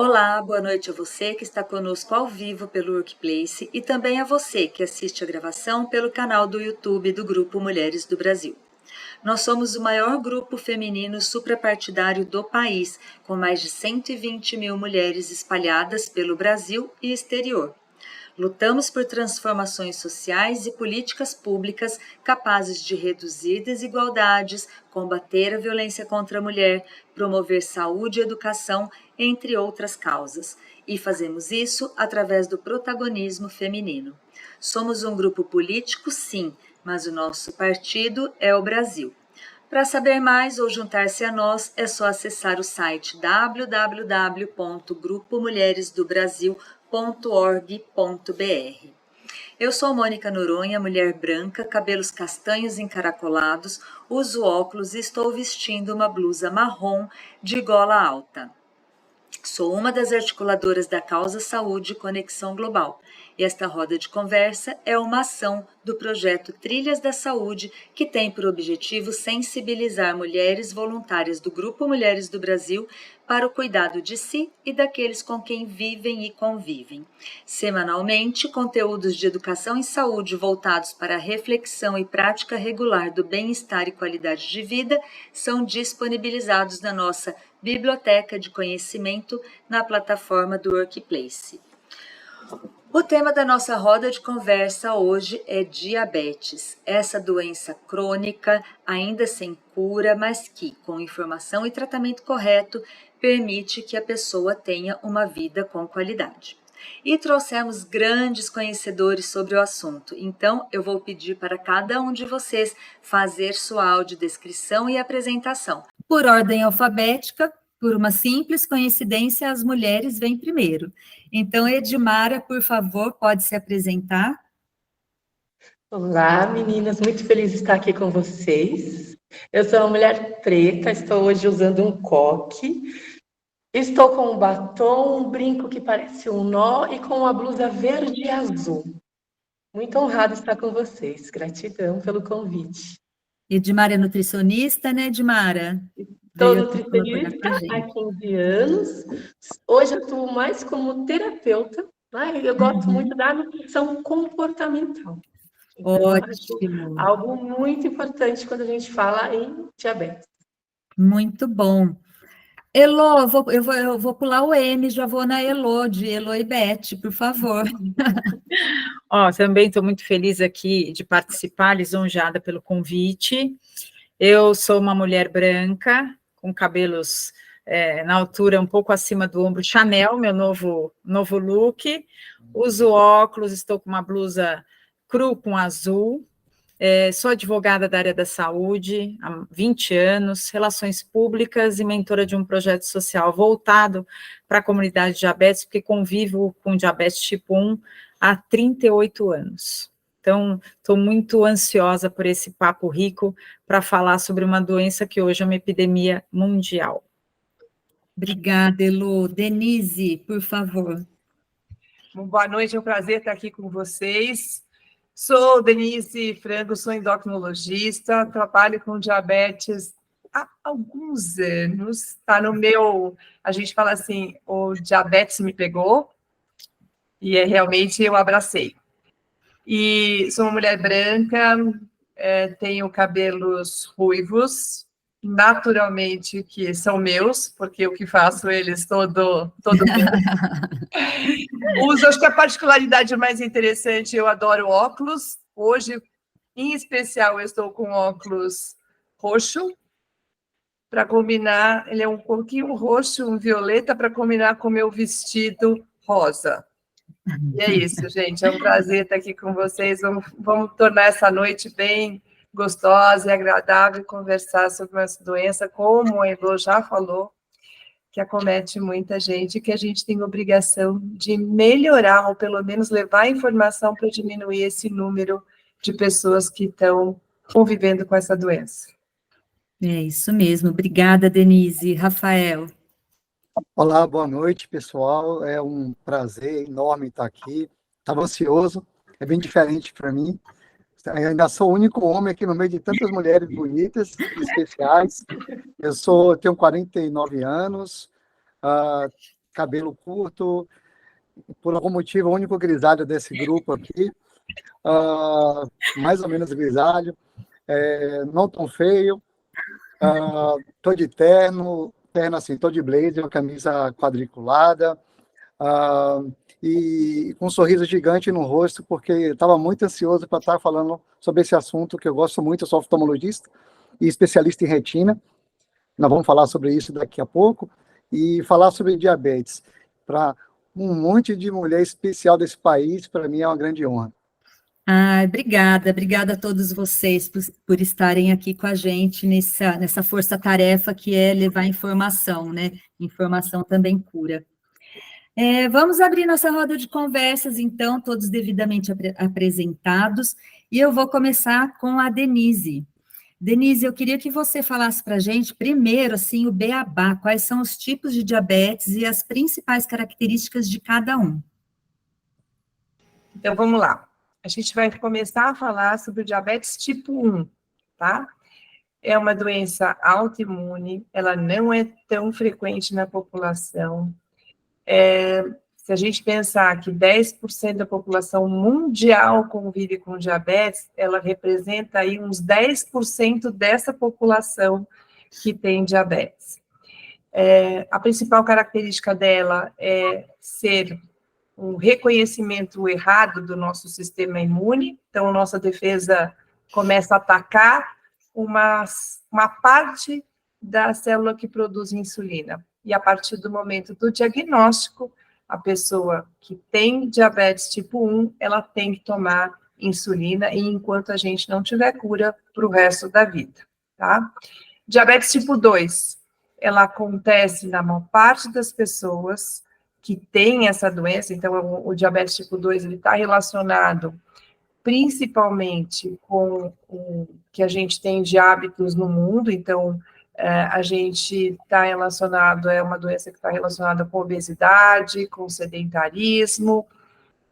Olá, boa noite a você que está conosco ao vivo pelo Workplace e também a você que assiste a gravação pelo canal do YouTube do Grupo Mulheres do Brasil. Nós somos o maior grupo feminino suprapartidário do país, com mais de 120 mil mulheres espalhadas pelo Brasil e exterior. Lutamos por transformações sociais e políticas públicas capazes de reduzir desigualdades, combater a violência contra a mulher, promover saúde e educação, entre outras causas. E fazemos isso através do protagonismo feminino. Somos um grupo político, sim, mas o nosso partido é o Brasil. Para saber mais ou juntar-se a nós, é só acessar o site www.grupomulheresdobrasil.org.br. Eu sou Mônica Noronha, mulher branca, cabelos castanhos encaracolados, uso óculos e estou vestindo uma blusa marrom de gola alta. Sou uma das articuladoras da Causa Saúde Conexão Global e esta roda de conversa é uma ação do projeto Trilhas da Saúde que tem por objetivo sensibilizar mulheres voluntárias do Grupo Mulheres do Brasil para o cuidado de si e daqueles com quem vivem e convivem. Semanalmente, conteúdos de educação e saúde voltados para a reflexão e prática regular do bem-estar e qualidade de vida são disponibilizados na nossa Biblioteca de Conhecimento na plataforma do Workplace. O tema da nossa roda de conversa hoje é diabetes, essa doença crônica, ainda sem cura, mas que, com informação e tratamento correto, permite que a pessoa tenha uma vida com qualidade. E trouxemos grandes conhecedores sobre o assunto, então eu vou pedir para cada um de vocês fazer sua audiodescrição e apresentação. Por ordem alfabética, por uma simples coincidência, as mulheres vêm primeiro. Então, Edmara, por favor, pode se apresentar? Olá, meninas, muito feliz de estar aqui com vocês. Eu sou uma mulher preta, estou hoje usando um coque. Estou com um batom, um brinco que parece um nó e com uma blusa verde e azul. Muito honrada estar com vocês. Gratidão pelo convite. Edmara é nutricionista, né, Edmara? Sou nutricionista há 15 anos. Hoje atuo mais como terapeuta, né? Eu gosto muito da nutrição comportamental. Então, ótimo. Algo muito importante quando a gente fala em diabetes. Muito bom. Elô, eu vou pular o M, já vou na Elô, de Elô e Beth, por favor. Também estou muito feliz aqui de participar, lisonjeada pelo convite. Eu sou uma mulher branca, com cabelos na altura um pouco acima do ombro, Chanel, meu novo look. Uso óculos, estou com uma blusa cru com azul. Sou advogada da área da saúde há 20 anos, relações públicas e mentora de um projeto social voltado para a comunidade de diabetes, porque convivo com diabetes tipo 1 há 38 anos. Então, estou muito ansiosa por esse papo rico para falar sobre uma doença que hoje é uma epidemia mundial. Obrigada, Elô. Denise, por favor. Boa noite, é um prazer estar aqui com vocês. Sou Denise Frango, sou endocrinologista, trabalho com diabetes há alguns anos. Está no meu, a gente fala assim, o diabetes me pegou, e realmente eu abracei. E sou uma mulher branca, tenho cabelos ruivos, naturalmente que são meus, porque eu que faço eles todo Uso, acho que a particularidade mais interessante, eu adoro óculos. Hoje, em especial, eu estou com óculos roxo, para combinar, ele é um pouquinho roxo, um violeta, para combinar com o meu vestido rosa. E é isso, gente, é um prazer estar aqui com vocês. Vamos tornar essa noite bem gostosa e agradável, conversar sobre essa doença, como a Elô já falou, que acomete muita gente, que a gente tem obrigação de melhorar, ou pelo menos levar informação para diminuir esse número de pessoas que estão convivendo com essa doença. É isso mesmo. Obrigada, Denise. Rafael. Olá, boa noite, pessoal. É um prazer enorme estar aqui. Estava ansioso, é bem diferente para mim. Eu ainda sou o único homem aqui no meio de tantas mulheres bonitas, especiais. Eu tenho 49 anos, cabelo curto, por algum motivo, o único grisalho desse grupo aqui, mais ou menos grisalho, não tão feio, tô de terno assim, tô de blazer, uma camisa quadriculada, e com um sorriso gigante no rosto, porque estava muito ansioso para estar falando sobre esse assunto que eu gosto muito. Eu sou oftalmologista e especialista em retina. Nós vamos falar sobre isso daqui a pouco, e falar sobre diabetes. Para um monte de mulher especial desse país, para mim é uma grande honra. Obrigada a todos vocês por estarem aqui com a gente nessa força-tarefa que é levar informação, né? Informação também cura. Vamos abrir nossa roda de conversas, então, todos devidamente apresentados, e eu vou começar com a Denise. Denise, eu queria que você falasse para a gente, primeiro, assim, o beabá, quais são os tipos de diabetes e as principais características de cada um. Então, vamos lá. A gente vai começar a falar sobre o diabetes tipo 1, tá? É uma doença autoimune, ela não é tão frequente na população. Se a gente pensar que 10% da população mundial convive com diabetes, ela representa aí uns 10% dessa população que tem diabetes. A principal característica dela é ser um reconhecimento errado do nosso sistema imune, então nossa defesa começa a atacar uma parte da célula que produz insulina, e a partir do momento do diagnóstico, a pessoa que tem diabetes tipo 1, ela tem que tomar insulina, e enquanto a gente não tiver cura para o resto da vida, tá? Diabetes tipo 2, ela acontece na maior parte das pessoas que tem essa doença. Então, o diabetes tipo 2, ele está relacionado principalmente com o que a gente tem de hábitos no mundo. Então, a gente está relacionado, é uma doença que está relacionada com obesidade, com sedentarismo,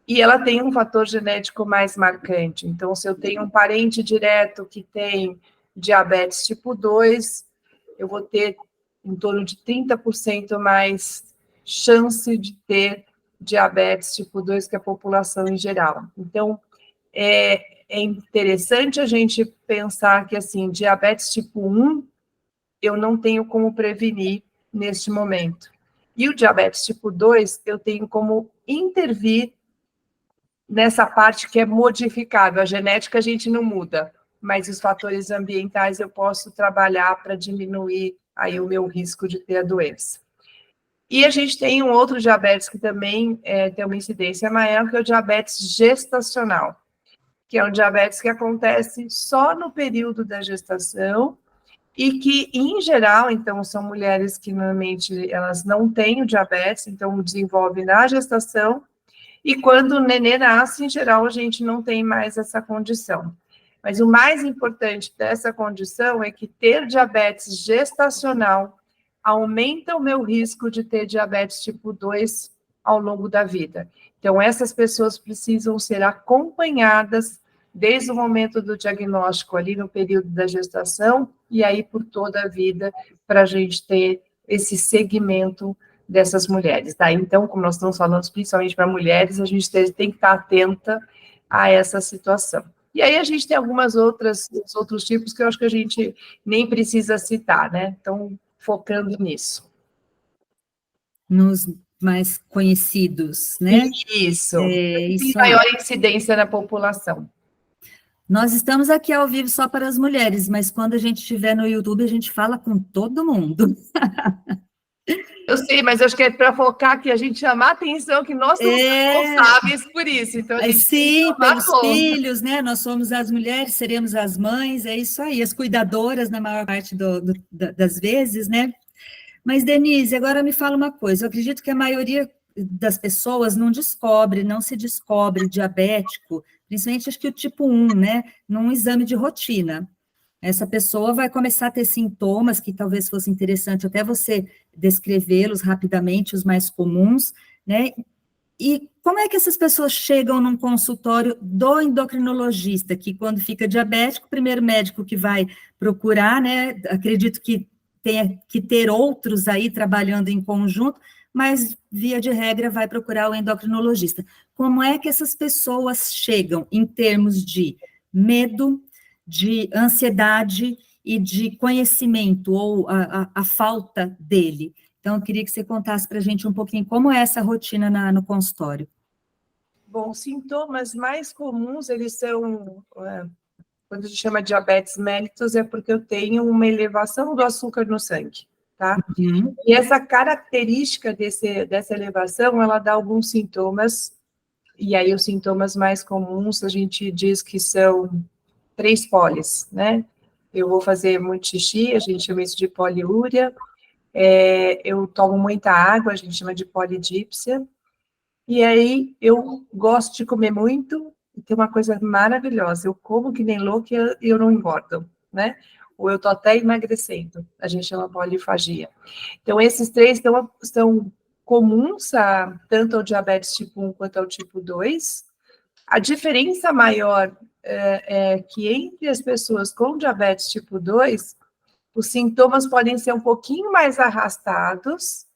e ela tem um fator genético mais marcante. Então, se eu tenho um parente direto que tem diabetes tipo 2, eu vou ter em torno de 30% mais chance de ter diabetes tipo 2 que a população em geral. Então, é interessante a gente pensar que, assim, diabetes tipo 1, eu não tenho como prevenir neste momento. E o diabetes tipo 2, eu tenho como intervir nessa parte que é modificável. A genética a gente não muda, mas os fatores ambientais eu posso trabalhar para diminuir aí o meu risco de ter a doença. E a gente tem um outro diabetes que também tem uma incidência maior, que é o diabetes gestacional, que é um diabetes que acontece só no período da gestação e que, em geral, então, são mulheres que normalmente elas não têm o diabetes, então desenvolve na gestação, e quando o nenê nasce, em geral, a gente não tem mais essa condição. Mas o mais importante dessa condição é que ter diabetes gestacional aumenta o meu risco de ter diabetes tipo 2 ao longo da vida. Então, essas pessoas precisam ser acompanhadas desde o momento do diagnóstico, ali no período da gestação, e aí por toda a vida, para a gente ter esse segmento dessas mulheres, tá? Então, como nós estamos falando principalmente para mulheres, a gente tem que estar atenta a essa situação. E aí a gente tem outros tipos que eu acho que a gente nem precisa citar, né? Então, focando nisso. Nos mais conhecidos, né? Isso. Isso tem maior incidência na população. Nós estamos aqui ao vivo só para as mulheres, mas quando a gente estiver no YouTube, a gente fala com todo mundo. Eu sei, mas eu acho que é para focar que a gente chamar a atenção que nós somos responsáveis por isso. Então, a gente sim, pelos filhos, né? Nós somos as mulheres, seremos as mães, é isso aí, as cuidadoras na maior parte das vezes, né? Mas, Denise, agora me fala uma coisa, eu acredito que a maioria das pessoas não se descobre diabético, principalmente acho que o tipo 1, né? Num exame de rotina. Essa pessoa vai começar a ter sintomas que talvez fosse interessante até você descrevê-los rapidamente, os mais comuns, né? E como é que essas pessoas chegam num consultório do endocrinologista, que quando fica diabético, o primeiro médico que vai procurar, né? Acredito que tenha que ter outros aí trabalhando em conjunto, mas, via de regra, vai procurar o endocrinologista. Como é que essas pessoas chegam em termos de medo, de ansiedade e de conhecimento, ou a falta dele? Então, eu queria que você contasse para a gente um pouquinho como é essa rotina no consultório. Bom, sintomas mais comuns, eles são, quando a gente chama de diabetes mellitus, é porque eu tenho uma elevação do açúcar no sangue, tá? Uhum. E essa característica dessa elevação, ela dá alguns sintomas, e aí os sintomas mais comuns, a gente diz que são 3 polis, né? Eu vou fazer muito xixi, a gente chama isso de poliúria, eu tomo muita água, a gente chama de polidípsia, e aí eu gosto de comer muito, e tem uma coisa maravilhosa, eu como que nem louca e eu não engordo, né? Ou eu estou até emagrecendo, a gente chama polifagia. Então, esses 3 são comuns tanto ao diabetes tipo 1 quanto ao tipo 2. A diferença maior é que entre as pessoas com diabetes tipo 2, os sintomas podem ser um pouquinho mais arrastados,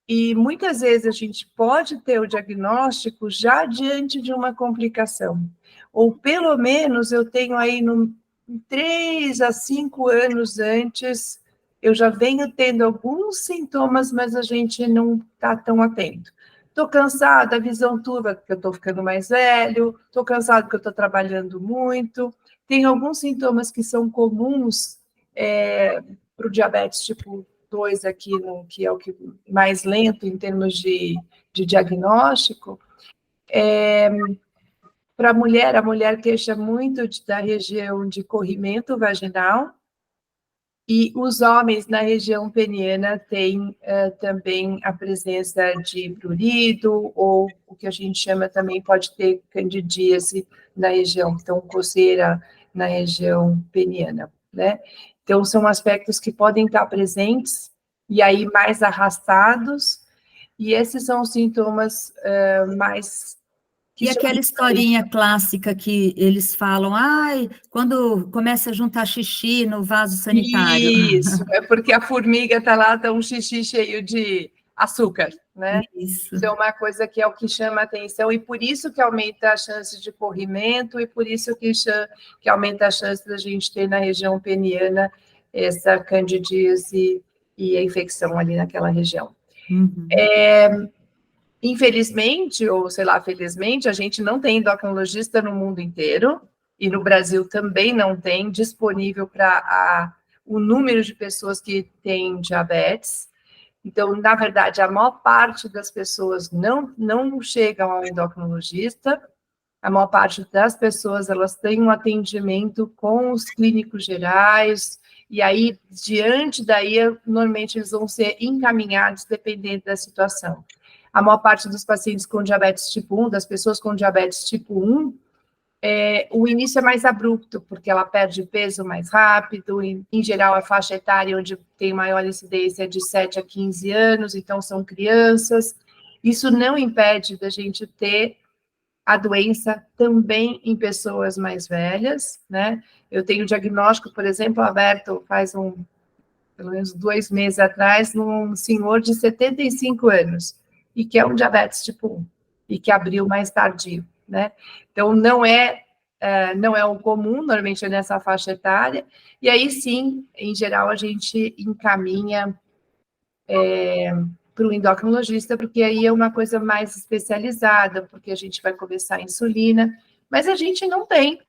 e muitas vezes a gente pode ter o diagnóstico já diante de uma complicação. Ou pelo menos eu tenho aí 3 a 5 anos antes, eu já venho tendo alguns sintomas, mas a gente não está tão atento. Estou cansada, a visão turva, porque eu estou ficando mais velho, estou cansado porque eu estou trabalhando muito. Tem alguns sintomas que são comuns para o diabetes tipo 2 aqui, que é o que mais lento em termos de diagnóstico. Para a mulher queixa muito da região de corrimento vaginal, e os homens na região peniana têm também a presença de prurido, ou o que a gente chama também, pode ter candidíase na região, então coceira na região peniana, né? Então, são aspectos que podem estar presentes, e aí mais arrastados, e esses são os sintomas mais... E aquela historinha clássica que eles falam, ai, quando começa a juntar xixi no vaso sanitário. Isso, é porque a formiga está lá, está um xixi cheio de açúcar, né? Isso. Isso é uma coisa que é o que chama a atenção, e por isso que aumenta a chance de corrimento, e por isso que aumenta a chance da gente ter na região peniana essa candidíase e a infecção ali naquela região. Uhum. Infelizmente, ou sei lá, felizmente, a gente não tem endocrinologista no mundo inteiro, e no Brasil também não tem disponível para o número de pessoas que têm diabetes. Então, na verdade, a maior parte das pessoas não chegam ao endocrinologista, a maior parte das pessoas, elas têm um atendimento com os clínicos gerais, e aí, diante daí, normalmente eles vão ser encaminhados dependendo da situação. A maior parte dos pacientes com diabetes tipo 1, das pessoas com diabetes tipo 1, o início é mais abrupto, porque ela perde peso mais rápido, em geral, a faixa etária onde tem maior incidência é de 7 a 15 anos, então são crianças. Isso não impede da gente ter a doença também em pessoas mais velhas, né? Eu tenho diagnóstico, por exemplo, aberto faz pelo menos 2 meses atrás, num senhor de 75 anos, e que é um diabetes tipo 1, e que abriu mais tardio, né? Então, não é o comum, normalmente é nessa faixa etária, e aí sim, em geral, a gente encaminha para o endocrinologista, porque aí é uma coisa mais especializada, porque a gente vai começar a insulina, mas a gente não tem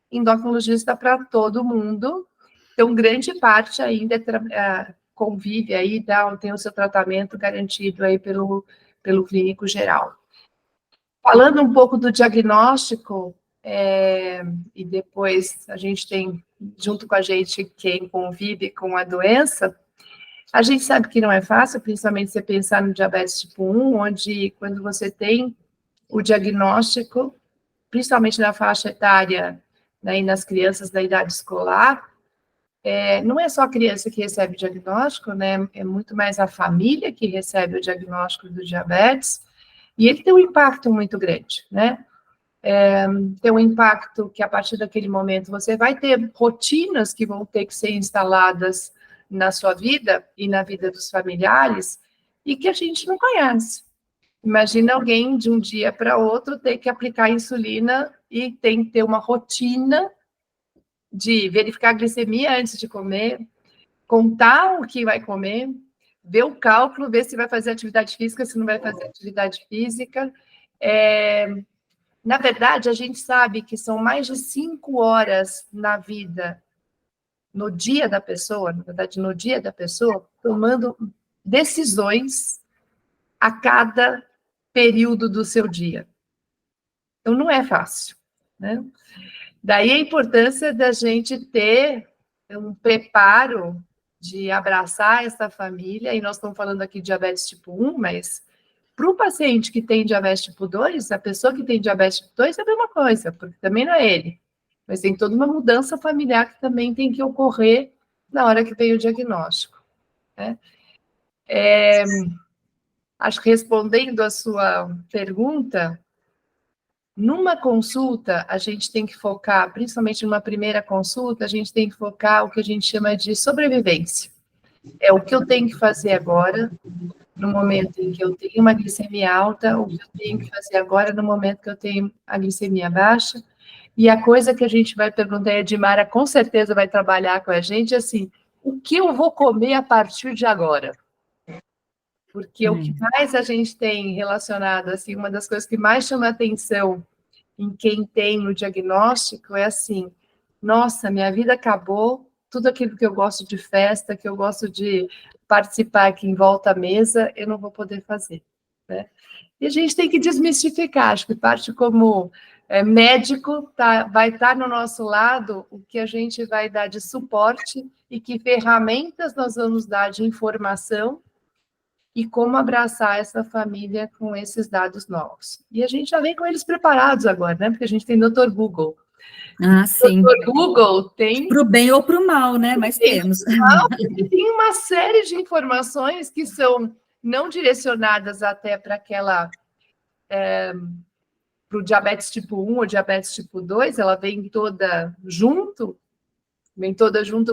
endocrinologista para todo mundo, então grande parte ainda convive aí, tem o seu tratamento garantido aí pelo clínico geral. Falando um pouco do diagnóstico, e depois a gente tem, junto com a gente, quem convive com a doença, a gente sabe que não é fácil, principalmente se você pensar no diabetes tipo 1, onde quando você tem o diagnóstico, principalmente na faixa etária, né, e nas crianças da idade escolar, não é só a criança que recebe o diagnóstico, né, é muito mais a família que recebe o diagnóstico do diabetes, e ele tem um impacto muito grande, né? Tem um impacto que, a partir daquele momento, você vai ter rotinas que vão ter que ser instaladas na sua vida e na vida dos familiares, e que a gente não conhece. Imagina alguém de um dia para outro ter que aplicar insulina e tem que ter uma rotina de verificar a glicemia antes de comer, contar o que vai comer, ver o cálculo, ver se vai fazer atividade física, se não vai fazer atividade física. Na verdade, a gente sabe que são mais de 5 horas na vida, no dia da pessoa, na verdade, no dia da pessoa, tomando decisões a cada período do seu dia. Então, não é fácil, né? Daí a importância da gente ter um preparo de abraçar essa família, e nós estamos falando aqui de diabetes tipo 1, mas para o paciente que tem diabetes tipo 2, a pessoa que tem diabetes tipo 2 é a mesma coisa, porque também não é ele. Mas tem toda uma mudança familiar que também tem que ocorrer na hora que vem o diagnóstico, né? Acho que respondendo a sua pergunta, numa consulta, a gente tem que focar, principalmente numa primeira consulta, a gente tem que focar o que a gente chama de sobrevivência. É o que eu tenho que fazer agora, no momento em que eu tenho uma glicemia alta, o que eu tenho que fazer agora, no momento que eu tenho a glicemia baixa. E a coisa que a gente vai perguntar, a Edmara com certeza vai trabalhar com a gente, assim, o que eu vou comer a partir de agora? Porque o que mais a gente tem relacionado, assim, uma das coisas que mais chama atenção em quem tem o diagnóstico é assim, nossa, minha vida acabou, tudo aquilo que eu gosto de festa, que eu gosto de participar aqui em volta à mesa, eu não vou poder fazer, né? E a gente tem que desmistificar, acho que parte como médico vai estar no nosso lado o que a gente vai dar de suporte e que ferramentas nós vamos dar de informação e como abraçar essa família com esses dados novos. E a gente já vem com eles preparados agora, né? Porque a gente tem Dr. Google. Ah, sim. Dr. Google tem... Para o bem ou para o mal, né? Mas temos. Tem uma série de informações que são não direcionadas até para aquela... para o diabetes tipo 1 ou diabetes tipo 2, ela vem toda junto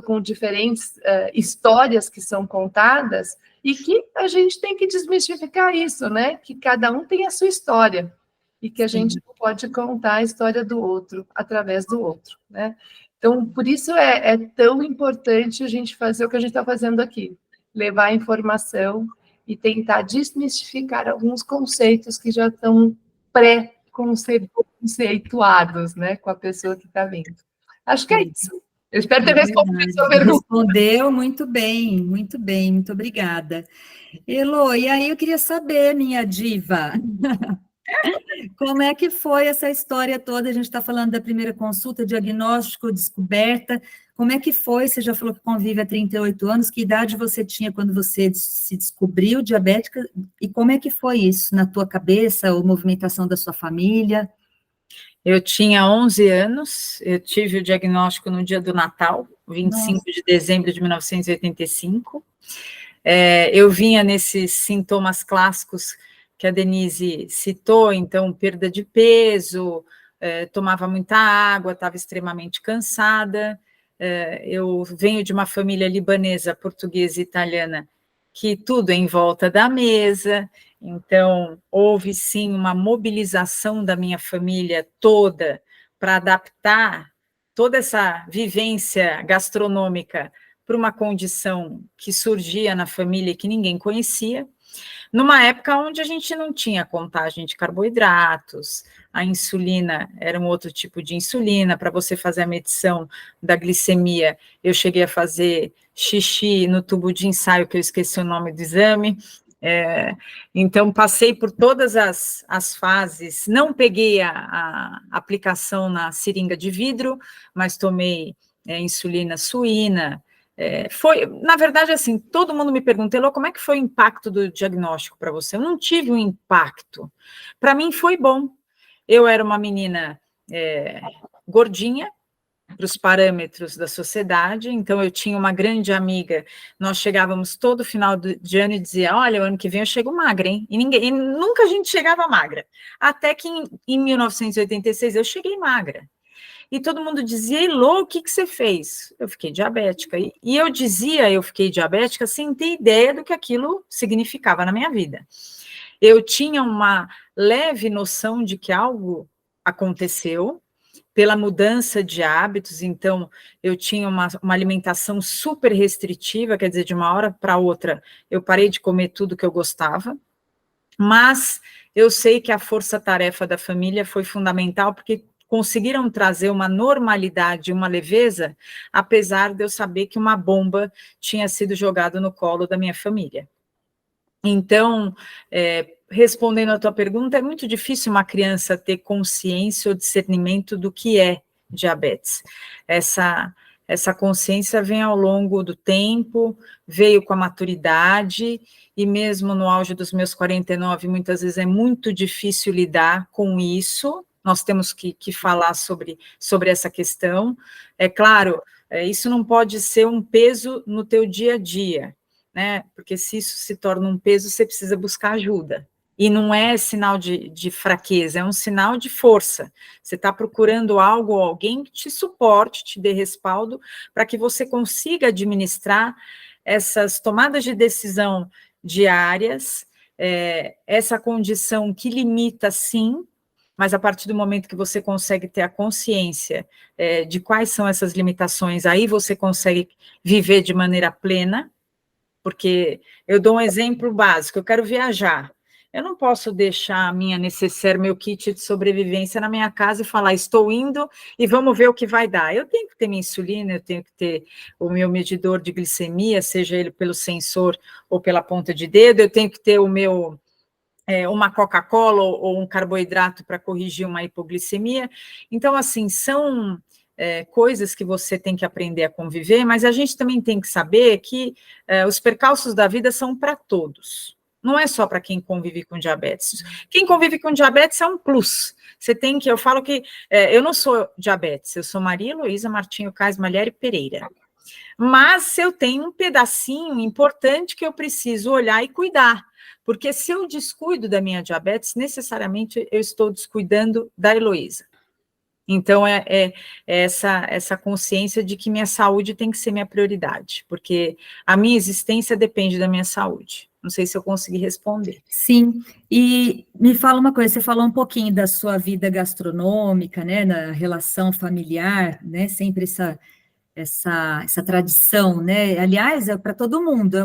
com diferentes histórias que são contadas, e que a gente tem que desmistificar isso, né? Que cada um tem a sua história, e que a gente não pode contar a história do outro através do outro, né? Então, por isso é tão importante a gente fazer o que a gente está fazendo aqui, levar a informação e tentar desmistificar alguns conceitos que já estão pré-conceituados, né, com a pessoa que está vindo. Acho que é isso. Eu espero ter respondido a sua pergunta. Respondeu muito bem, muito obrigada. Elo, e aí eu queria saber, minha diva, como é que foi essa história toda? A gente está falando da primeira consulta, diagnóstico, descoberta. Como é que foi? Você já falou que convive há 38 anos. Que idade você tinha quando você se descobriu diabética? E como é que foi isso na tua cabeça, ou movimentação da sua família? Eu tinha 11 anos, eu tive o diagnóstico no dia do Natal, 25 de dezembro de 1985. Eu vinha nesses sintomas clássicos que a Denise citou, então, perda de peso, tomava muita água, estava extremamente cansada. Eu venho de uma família libanesa, portuguesa e italiana, que tudo é em volta da mesa, então houve sim uma mobilização da minha família toda para adaptar toda essa vivência gastronômica para uma condição que surgia na família e que ninguém conhecia, numa época onde a gente não tinha contagem de carboidratos, a insulina era um outro tipo de insulina. Para você fazer a medição da glicemia, eu cheguei a fazer xixi no tubo de ensaio, que eu esqueci o nome do exame. Então, passei por todas as fases, não peguei a aplicação na seringa de vidro, mas tomei insulina suína. Foi, na verdade, assim, todo mundo me perguntou, como é que foi o impacto do diagnóstico para você? Eu não tive um impacto. Para mim foi bom. Eu era uma menina gordinha, para os parâmetros da sociedade, então eu tinha uma grande amiga, nós chegávamos todo final de ano e dizia, olha, o ano que vem eu chego magra, hein? E nunca a gente chegava magra. Até que em 1986 eu cheguei magra. e todo mundo dizia, Elô, o que você fez? Eu fiquei diabética. E eu dizia, eu fiquei diabética, sem ter ideia do que aquilo significava na minha vida. Eu tinha uma leve noção de que algo aconteceu, pela mudança de hábitos, então eu tinha uma alimentação super restritiva, quer dizer, de uma hora para outra eu parei de comer tudo que eu gostava, mas eu sei que a força-tarefa da família foi fundamental, porque conseguiram trazer uma normalidade, uma leveza, apesar de eu saber que uma bomba tinha sido jogada no colo da minha família. Então, respondendo à tua pergunta, é muito difícil uma criança ter consciência ou discernimento do que é diabetes. Essa consciência vem ao longo do tempo, veio com a maturidade, e mesmo no auge dos meus 49, muitas vezes é muito difícil lidar com isso. Nós temos que falar sobre essa questão. É claro, isso não pode ser um peso no teu dia a dia, né? Porque se isso se torna um peso, você precisa buscar ajuda. E não é sinal de fraqueza, é um sinal de força. Você está procurando algo ou alguém que te suporte, te dê respaldo, para que você consiga administrar essas tomadas de decisão diárias, essa condição que limita, sim, mas a partir do momento que você consegue ter a consciência de quais são essas limitações, aí você consegue viver de maneira plena. Porque eu dou um exemplo básico, eu quero viajar, eu não posso deixar a minha necessaire, meu kit de sobrevivência na minha casa e falar, estou indo e vamos ver o que vai dar. Eu tenho que ter minha insulina, eu tenho que ter o meu medidor de glicemia, seja ele pelo sensor ou pela ponta de dedo, eu tenho que ter o meu, uma Coca-Cola ou um carboidrato para corrigir uma hipoglicemia. Então, assim, são coisas que você tem que aprender a conviver, mas a gente também tem que saber que os percalços da vida são para todos, não é só para quem convive com diabetes. Quem convive com diabetes é um plus. Você tem que, eu falo que eu não sou diabetes, eu sou Maria Heloísa Martinho Cais Malheri Pereira, mas eu tenho um pedacinho importante que eu preciso olhar e cuidar, porque se eu descuido da minha diabetes, necessariamente eu estou descuidando da Heloísa. Então, essa consciência de que minha saúde tem que ser minha prioridade, porque a minha existência depende da minha saúde. Não sei se eu consegui responder. Sim, e me fala uma coisa, você falou um pouquinho da sua vida gastronômica, né, na relação familiar, né, sempre essa tradição, né, aliás, é para todo mundo,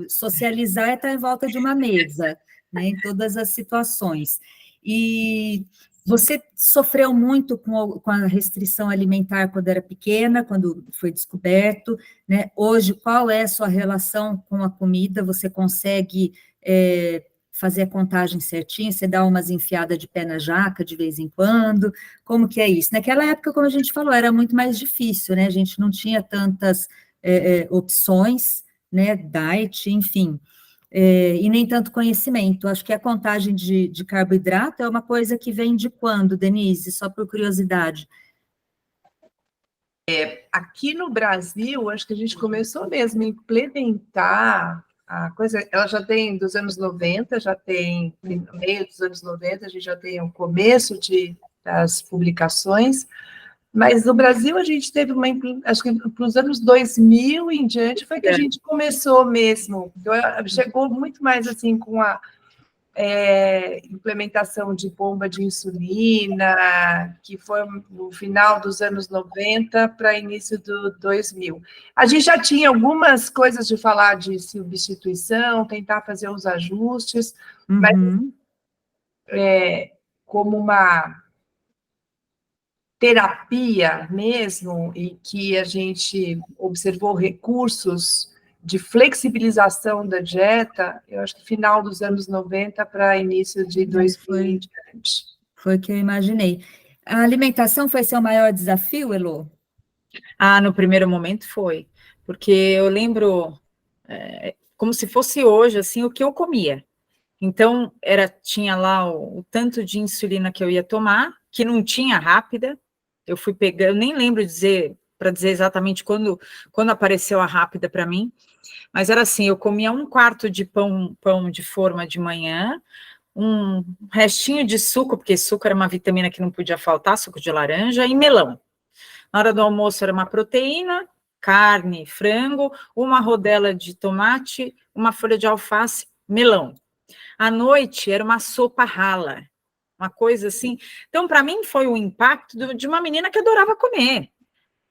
socializar é estar em volta de uma mesa, né, em todas as situações. E você sofreu muito com a restrição alimentar quando era pequena, quando foi descoberto, né? Hoje, qual é a sua relação com a comida? Você consegue fazer a contagem certinha? Você dá umas enfiadas de pé na jaca de vez em quando? Como que é isso? Naquela época, como a gente falou, era muito mais difícil, né? A gente não tinha tantas opções, né? Diet, enfim. E nem tanto conhecimento. Acho que a contagem de carboidrato é uma coisa que vem de quando, Denise? Só por curiosidade. Aqui no Brasil, acho que a gente começou mesmo a implementar a coisa, ela já tem dos anos 90, já tem no meio dos anos 90, a gente já tem o começo das publicações, mas no Brasil a gente teve acho que para os anos 2000 em diante foi que a gente começou mesmo, chegou muito mais assim com a implementação de bomba de insulina, que foi no final dos anos 90 para início do 2000. A gente já tinha algumas coisas de falar de substituição, tentar fazer os ajustes, mas como uma terapia mesmo, e que a gente observou recursos de flexibilização da dieta, eu acho que final dos anos 90 para início de 2000 em diante. Foi o que eu imaginei. A alimentação foi seu maior desafio, Elô? No primeiro momento foi, porque eu lembro, como se fosse hoje, assim, o que eu comia. Então, tinha lá o tanto de insulina que eu ia tomar, que não tinha rápida, eu fui pegando, eu nem lembro para dizer exatamente quando apareceu a rápida para mim, mas era assim, eu comia 1/4 de pão de forma de manhã, um restinho de suco, porque suco era uma vitamina que não podia faltar, suco de laranja, e melão. Na hora do almoço era uma proteína, carne, frango, uma rodela de tomate, uma folha de alface, melão. À noite era uma sopa rala, uma coisa assim. Então, para mim, foi o impacto de uma menina que adorava comer.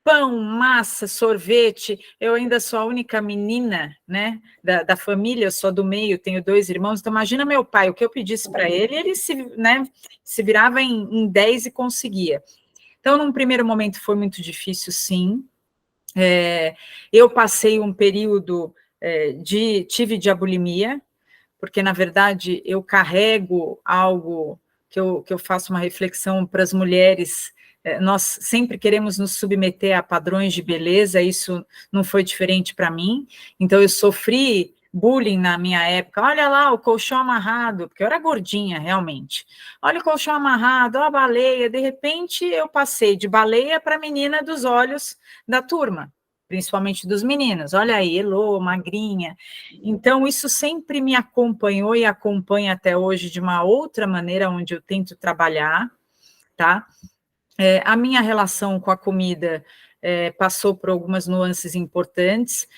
Pão, massa, sorvete. Eu ainda sou a única menina, né, da família, eu sou do meio, tenho 2 irmãos. Então, imagina meu pai, o que eu pedisse para ele, ele se virava em 10 e conseguia. Então, num primeiro momento foi muito difícil, sim. Eu passei um período tive diabulimia, porque, na verdade, eu carrego algo que eu faço uma reflexão para as mulheres. Nós sempre queremos nos submeter a padrões de beleza, isso não foi diferente para mim. Então, eu sofri bullying na minha época. Olha lá, o colchão amarrado, porque eu era gordinha, realmente. Olha o colchão amarrado, ó a baleia. De repente, eu passei de baleia para menina dos olhos da turma, principalmente dos meninos. Olha aí, Elô, magrinha. Então, isso sempre me acompanhou e acompanha até hoje de uma outra maneira, onde eu tento trabalhar, tá? A minha relação com a comida passou por algumas nuances importantes.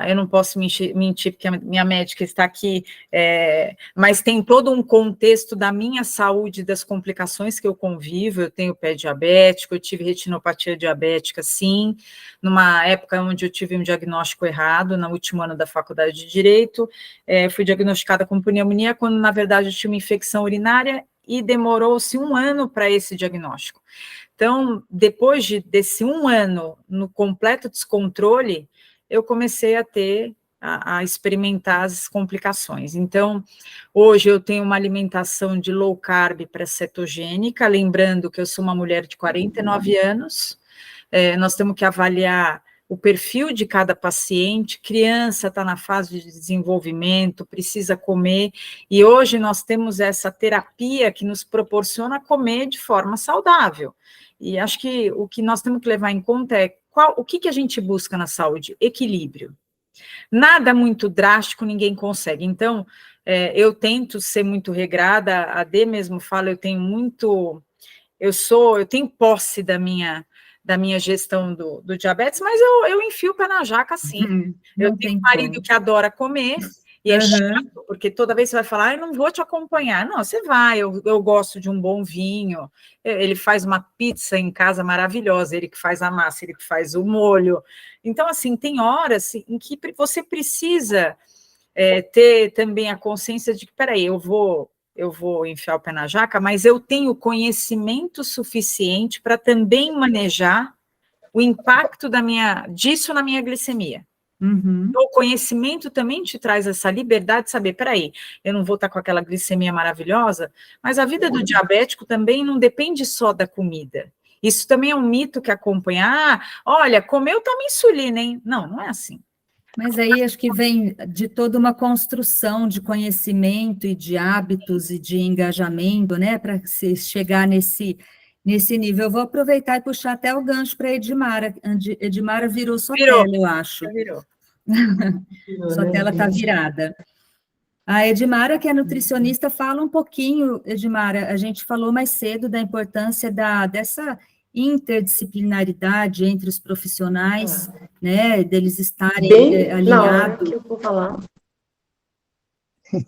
Eu não posso mentir, porque a minha médica está aqui, mas tem todo um contexto da minha saúde, das complicações que eu convivo. Eu tenho pé diabético, eu tive retinopatia diabética, sim, numa época onde eu tive um diagnóstico errado, no último ano da faculdade de Direito, fui diagnosticada com pneumonia, quando, na verdade, eu tinha uma infecção urinária, e demorou-se 1 ano para esse diagnóstico. Então, depois desse 1 ano no completo descontrole, eu comecei a experimentar as complicações. Então, hoje eu tenho uma alimentação de low carb pré-cetogênica, lembrando que eu sou uma mulher de 49 anos, nós temos que avaliar o perfil de cada paciente. Criança está na fase de desenvolvimento, precisa comer, e hoje nós temos essa terapia que nos proporciona comer de forma saudável. E acho que o que nós temos que levar em conta é o que a gente busca na saúde? Equilíbrio. Nada muito drástico ninguém consegue. Então, eu tento ser muito regrada, a Dê mesmo fala, eu tenho posse da minha gestão do diabetes, mas eu enfio o pé na jaca, sim. Eu tenho um marido que adora comer, e é chato, porque toda vez você vai falar, eu não vou te acompanhar. Não, você vai, eu gosto de um bom vinho, ele faz uma pizza em casa maravilhosa, ele que faz a massa, ele que faz o molho. Então, assim, tem horas em que você precisa ter também a consciência de que, peraí, eu vou enfiar o pé na jaca, mas eu tenho conhecimento suficiente para também manejar o impacto disso na minha glicemia. Uhum. O conhecimento também te traz essa liberdade de saber, peraí, eu não vou estar com aquela glicemia maravilhosa, mas a vida do diabético também não depende só da comida. Isso também é um mito que acompanha, olha, comeu, toma insulina, hein? Não, não é assim. Mas aí acho que vem de toda uma construção de conhecimento e de hábitos e de engajamento, né, para se chegar nesse nível. Eu vou aproveitar e puxar até o gancho para a Edmara. Edmara virou sua tela, eu acho. Virou. Sua tela está virada. A Edmara, que é nutricionista, fala um pouquinho, Edmara, a gente falou mais cedo da importância dessa interdisciplinaridade entre os profissionais, né, deles estarem alinhados. Que eu vou falar.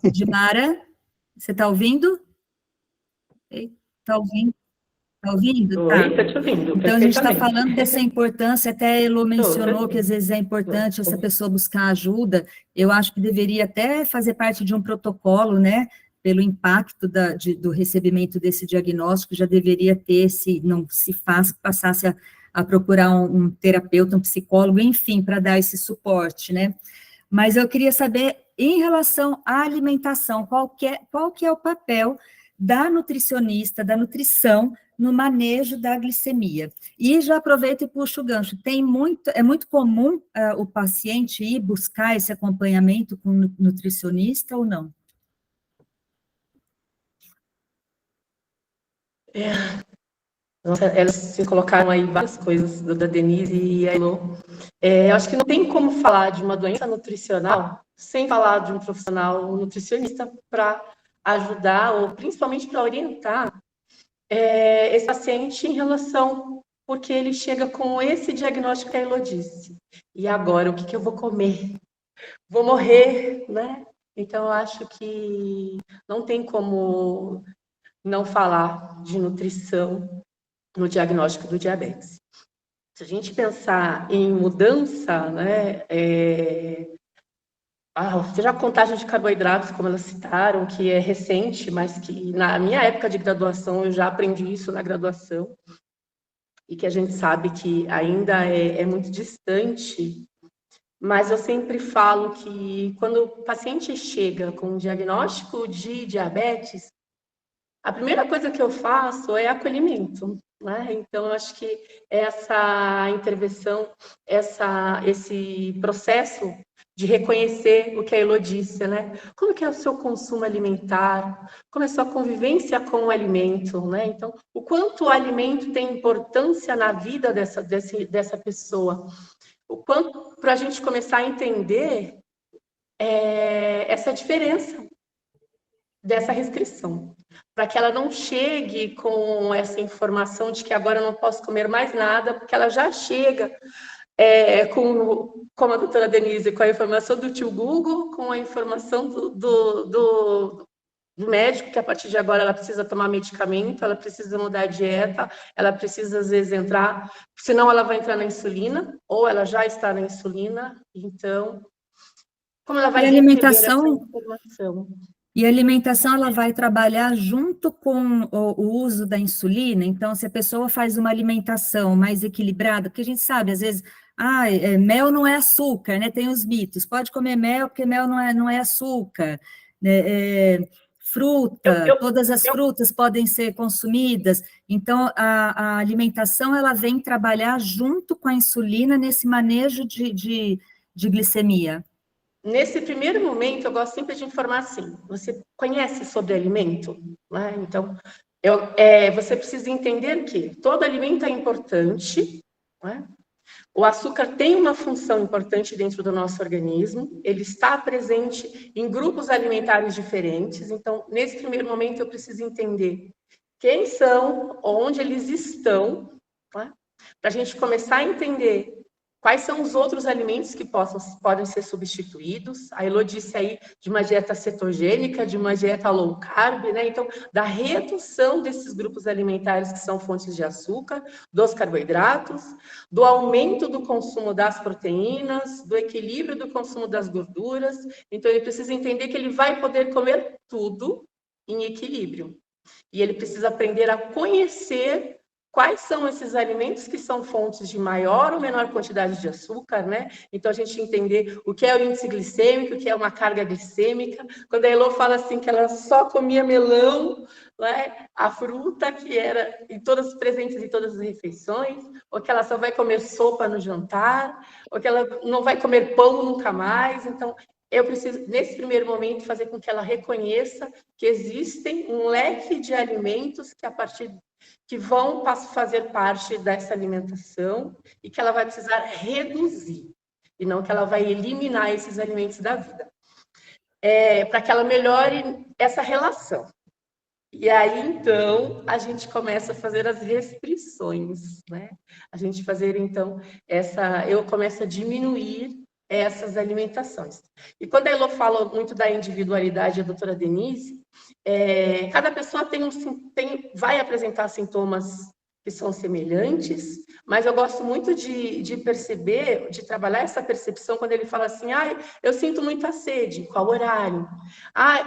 Edmara, você está ouvindo? Está ouvindo? Está ouvindo? Oi, estou te ouvindo. Então, a gente está falando dessa importância, até a Elô mencionou que às vezes é importante essa pessoa buscar ajuda. Eu acho que deveria até fazer parte de um protocolo, né? Pelo impacto do recebimento desse diagnóstico, já deveria ter, se não se passasse a procurar um terapeuta, um psicólogo, enfim, para dar esse suporte, né? Mas eu queria saber, em relação à alimentação, qual que é o papel da nutricionista, da nutrição, no manejo da glicemia. E já aproveito e puxo o gancho. É muito comum o paciente ir buscar esse acompanhamento com o nutricionista ou não? Nossa, elas se colocaram aí várias coisas da Denise e a Elô. Eu acho que não tem como falar de uma doença nutricional sem falar de um profissional nutricionista para ajudar, ou principalmente para orientar esse paciente em relação porque ele chega com esse diagnóstico que a Elô disse. E agora, o que eu vou comer? Vou morrer, né? Então, eu acho que não tem como não falar de nutrição no diagnóstico do diabetes. Se a gente pensar em mudança, né, seja a contagem de carboidratos, como elas citaram, que é recente, mas que na minha época de graduação eu já aprendi isso na graduação, e que a gente sabe que ainda é muito distante, mas eu sempre falo que quando o paciente chega com um diagnóstico de diabetes, a primeira coisa que eu faço é acolhimento, né? Então, eu acho que essa intervenção, esse processo de reconhecer o que a Elô disse, né? Como que é o seu consumo alimentar? Como é a sua convivência com o alimento, né? Então, o quanto o alimento tem importância na vida dessa pessoa? O quanto para a gente começar a entender essa diferença dessa restrição, para que ela não chegue com essa informação de que agora eu não posso comer mais nada, porque ela já chega como a doutora Denise, com a informação do tio Google, com a informação do médico, que a partir de agora ela precisa tomar medicamento, ela precisa mudar a dieta, ela precisa, às vezes, entrar, senão ela vai entrar na insulina, ou ela já está na insulina, então, como ela vai receber essa informação? E a alimentação, ela vai trabalhar junto com o uso da insulina. Então, se a pessoa faz uma alimentação mais equilibrada, porque a gente sabe, às vezes, mel não é açúcar, né? Tem os mitos. Pode comer mel, porque mel não é açúcar. Fruta, todas as frutas podem ser consumidas. Então, a alimentação, ela vem trabalhar junto com a insulina nesse manejo de glicemia. Nesse primeiro momento, eu gosto sempre de informar assim, você conhece sobre alimento? Né? Então, você precisa entender que todo alimento é importante, né? O açúcar tem uma função importante dentro do nosso organismo, ele está presente em grupos alimentares diferentes, então, nesse primeiro momento, eu preciso entender quem são, onde eles estão, né? Para a gente começar a entender quais são os outros alimentos que podem ser substituídos. A Elô disse aí de uma dieta cetogênica, de uma dieta low carb, né? Então, da redução desses grupos alimentares que são fontes de açúcar, dos carboidratos, do aumento do consumo das proteínas, do equilíbrio do consumo das gorduras. Então, ele precisa entender que ele vai poder comer tudo em equilíbrio. E ele precisa aprender a conhecer quais são esses alimentos que são fontes de maior ou menor quantidade de açúcar, né? Então, a gente entender o que é o índice glicêmico, o que é uma carga glicêmica. Quando a Elô fala assim que ela só comia melão, né? A fruta que era presentes em todas as refeições, ou que ela só vai comer sopa no jantar, ou que ela não vai comer pão nunca mais. Então, eu preciso, nesse primeiro momento, fazer com que ela reconheça que existem um leque de alimentos que vão fazer parte dessa alimentação e que ela vai precisar reduzir, e não que ela vai eliminar esses alimentos da vida, para que ela melhore essa relação. E aí, então, a gente começa a fazer as restrições, né? A gente fazer, então, eu começo a diminuir essas alimentações. E quando a Elô fala muito da individualidade, a doutora Denise, cada pessoa vai apresentar sintomas que são semelhantes, mas eu gosto muito de perceber, de trabalhar essa percepção quando ele fala assim, eu sinto muita sede, qual horário?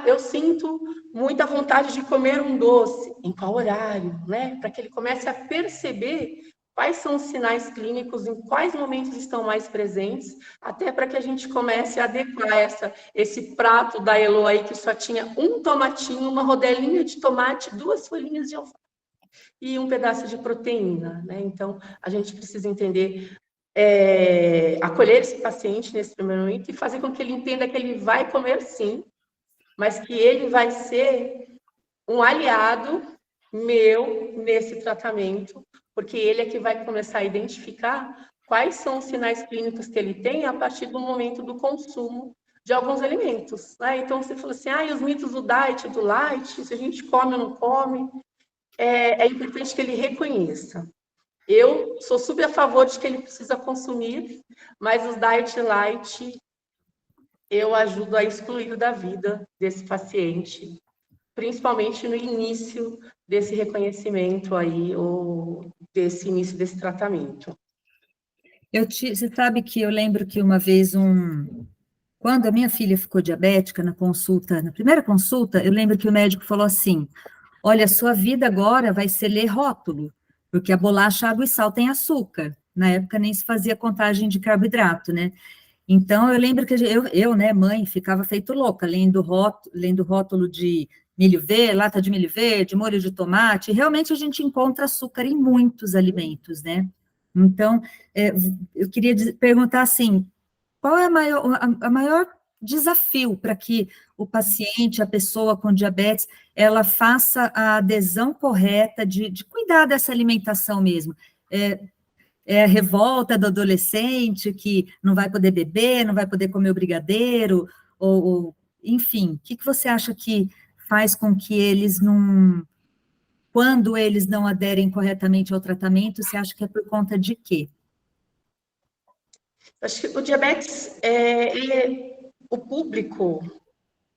Eu sinto muita vontade de comer um doce, em qual horário? Né? Para que ele comece a perceber quais são os sinais clínicos, em quais momentos estão mais presentes, até para que a gente comece a adequar esse prato da Elô aí, que só tinha um tomatinho, uma rodelinha de tomate, 2 folhinhas de alface e um pedaço de proteína, né? Então, a gente precisa entender, acolher esse paciente nesse primeiro momento e fazer com que ele entenda que ele vai comer sim, mas que ele vai ser um aliado meu nesse tratamento, porque ele é que vai começar a identificar quais são os sinais clínicos que ele tem a partir do momento do consumo de alguns alimentos. Né? Então, você falou assim, os mitos do diet, do light, se a gente come ou não come, é importante que ele reconheça Eu sou super a favor de que ele precisa consumir, mas os diet light eu ajudo a excluir da vida desse paciente, principalmente no início desse reconhecimento aí, ou desse início desse tratamento. Você sabe que eu lembro que uma vez quando a minha filha ficou diabética na primeira consulta, eu lembro que o médico falou assim: olha, a sua vida agora vai ser ler rótulo, porque a bolacha, água e sal tem açúcar. Na época nem se fazia contagem de carboidrato, né? Então, eu lembro que né, mãe, ficava feito louca, lendo rótulo de milho verde, lata de milho verde, molho de tomate, e realmente a gente encontra açúcar em muitos alimentos, né? Então, eu queria perguntar assim, qual é a maior desafio para que o paciente, a pessoa com diabetes, ela faça a adesão correta de cuidar dessa alimentação mesmo? É a revolta do adolescente que não vai poder beber, não vai poder comer o brigadeiro, enfim, o que você acha que faz com que eles quando eles não aderem corretamente ao tratamento, você acha que é por conta de quê? Acho que o diabetes, o público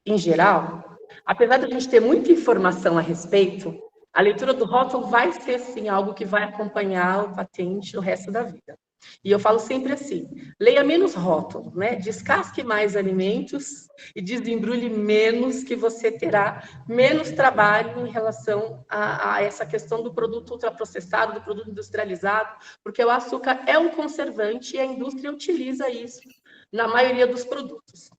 em geral, apesar de a gente ter muita informação a respeito, a leitura do rótulo vai ser, sim, algo que vai acompanhar o paciente o resto da vida. E eu falo sempre assim, leia menos rótulo, né? Descasque mais alimentos e desembrulhe menos, que você terá menos trabalho em relação a essa questão do produto ultraprocessado, do produto industrializado, porque o açúcar é um conservante e a indústria utiliza isso na maioria dos produtos.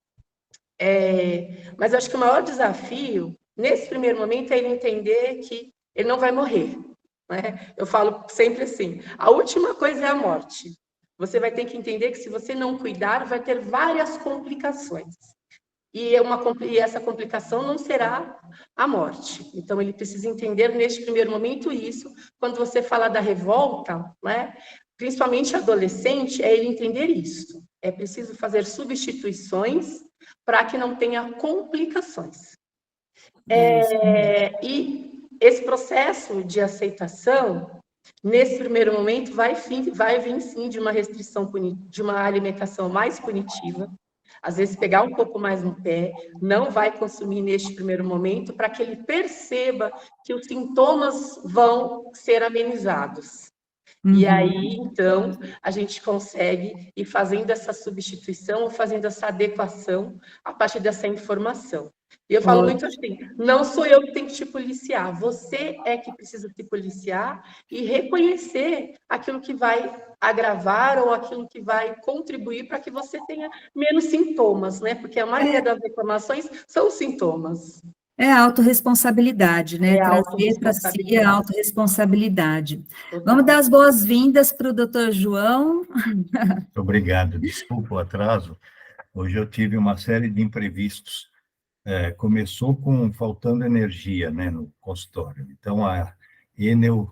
Mas acho que o maior desafio, nesse primeiro momento, é ele entender que ele não vai morrer, né? Eu falo sempre assim, a última coisa é a morte. Você vai ter que entender que se você não cuidar, vai ter várias complicações. E essa complicação não será a morte. Então, ele precisa entender neste primeiro momento isso. Quando você fala da revolta, né? Principalmente adolescente, é ele entender isso. É preciso fazer substituições para que não tenha complicações. E esse processo de aceitação, nesse primeiro momento, vai vir sim de uma restrição, de uma alimentação mais punitiva, às vezes pegar um pouco mais no pé, não vai consumir neste primeiro momento, para que ele perceba que os sintomas vão ser amenizados. E aí, então, a gente consegue ir fazendo essa substituição, ou fazendo essa adequação a partir dessa informação. E eu falo muito assim, não sou eu que tenho que te policiar, você é que precisa se policiar e reconhecer aquilo que vai agravar ou aquilo que vai contribuir para que você tenha menos sintomas, né? Porque a maioria das reclamações são sintomas. É a autorresponsabilidade, né? É a Trazer para si a autorresponsabilidade. Total. Vamos dar as boas-vindas para o doutor João. Muito obrigado. Desculpa o atraso. Hoje eu tive uma série de imprevistos. Começou com faltando energia, né, no consultório. Então, a Enel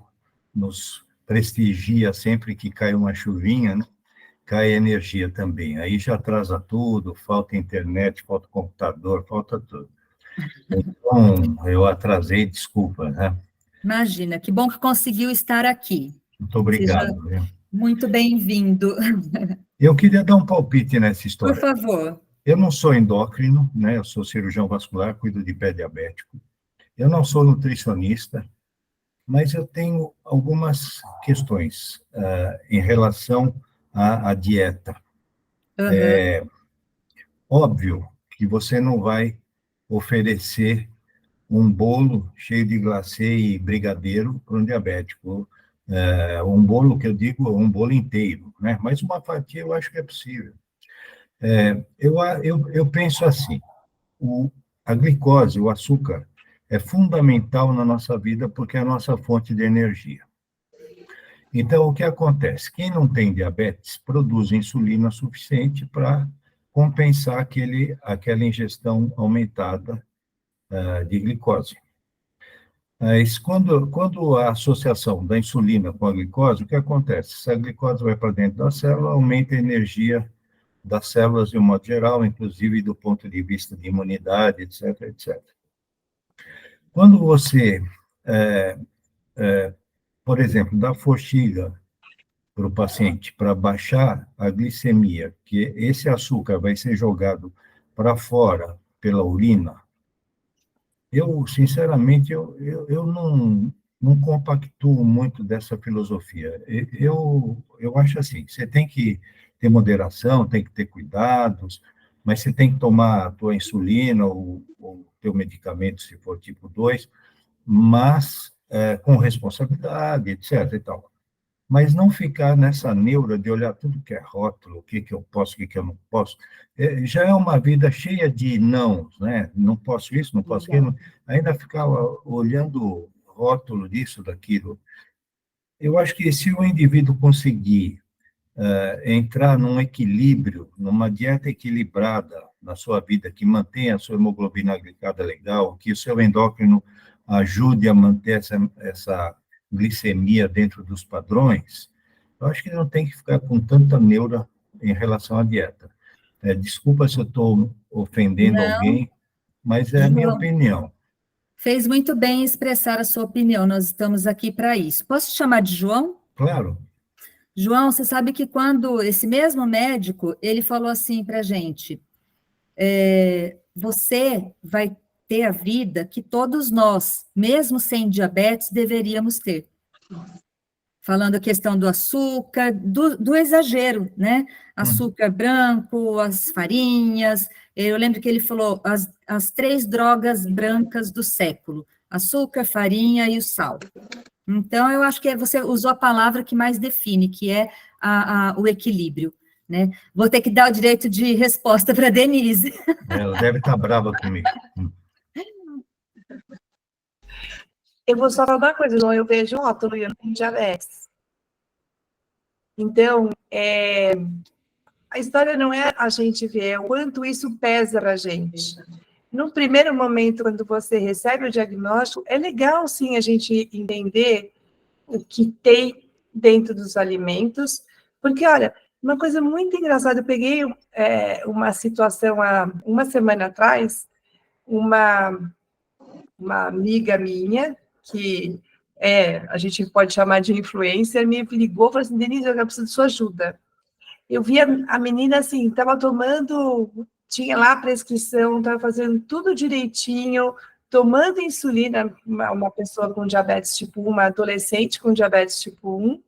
nos prestigia sempre que cai uma chuvinha, né? Cai energia também. Aí já atrasa tudo, falta internet, falta computador, falta tudo. Então, eu atrasei, desculpa, né? Imagina, que bom que conseguiu estar aqui. Muito obrigado. Seja muito bem-vindo. Eu queria dar um palpite nessa história. Por favor. Eu não sou endócrino, né? Eu sou cirurgião vascular, cuido de pé diabético. Eu não sou nutricionista, mas eu tenho algumas questões em relação à dieta. É óbvio que você não vai oferecer um bolo cheio de glacê e brigadeiro para um diabético. Um bolo, que eu digo, um bolo inteiro, né? Mas uma fatia eu acho que é possível. Eu penso assim, a glicose, o açúcar, é fundamental na nossa vida porque é a nossa fonte de energia. Então, o que acontece? Quem não tem diabetes produz insulina suficiente para compensar aquela ingestão aumentada de glicose. Mas quando a associação da insulina com a glicose, o que acontece? Se a glicose vai para dentro da célula, aumenta a energia das células de um modo geral, inclusive do ponto de vista de imunidade, etc., etc. Quando você, por exemplo, dá forxiga para o paciente, para baixar a glicemia, que esse açúcar vai ser jogado para fora pela urina, sinceramente, eu não compactuo muito dessa filosofia. Eu acho assim, você tem que ter moderação, tem que ter cuidados, mas você tem que tomar a tua insulina ou teu medicamento, se for tipo 2, mas com responsabilidade, etc. e tal. Mas não ficar nessa neura de olhar tudo que é rótulo, o que eu posso, o que eu não posso. Já é uma vida cheia de não, né? Não posso isso, não posso aquilo. Ainda ficar olhando rótulo disso, daquilo. Eu acho que se o indivíduo conseguir entrar num equilíbrio, numa dieta equilibrada na sua vida, que mantenha a sua hemoglobina glicada legal, que o seu endócrino ajude a manter essa glicemia dentro dos padrões, eu acho que não tem que ficar com tanta neura em relação à dieta. Desculpa se eu estou ofendendo alguém, mas é a minha opinião. Fez muito bem em expressar a sua opinião, nós estamos aqui para isso. Posso te chamar de João? Claro. João, você sabe que quando esse mesmo médico, ele falou assim para a gente, você vai ter a vida que todos nós, mesmo sem diabetes, deveríamos ter. Falando a questão do açúcar, do exagero, né? Açúcar branco, as farinhas. Eu lembro que ele falou as 3 drogas brancas do século: açúcar, farinha e o sal. Então, eu acho que você usou a palavra que mais define, que é o equilíbrio, né? Vou ter que dar o direito de resposta para a Denise. Ela deve estar brava comigo. Eu vou só falar uma coisa, não, eu vejo rótulo e eu não tenho diabetes. Então, a história não é a gente ver, é o quanto isso pesa para a gente. No primeiro momento, quando você recebe o diagnóstico, é legal, sim, a gente entender o que tem dentro dos alimentos, porque, olha, uma coisa muito engraçada, eu peguei uma situação há uma semana atrás, uma amiga minha, que a gente pode chamar de influencer, me ligou e falou assim, Denise, eu preciso de sua ajuda. Eu vi a menina assim, estava tomando, tinha lá a prescrição, estava fazendo tudo direitinho, tomando insulina, uma pessoa com diabetes tipo 1, uma adolescente com diabetes tipo 1,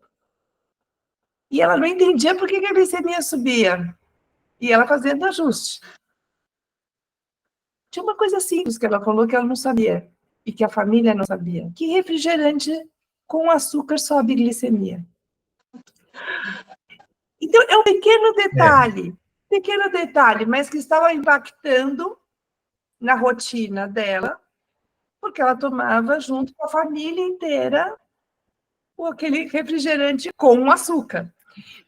e ela não entendia por que a glicemia subia, e ela fazendo ajuste. Tinha uma coisa simples que ela falou que ela não sabia, e que a família não sabia, que refrigerante com açúcar sobe glicemia. Então, é um pequeno detalhe, mas que estava impactando na rotina dela, porque ela tomava junto com a família inteira aquele refrigerante com açúcar.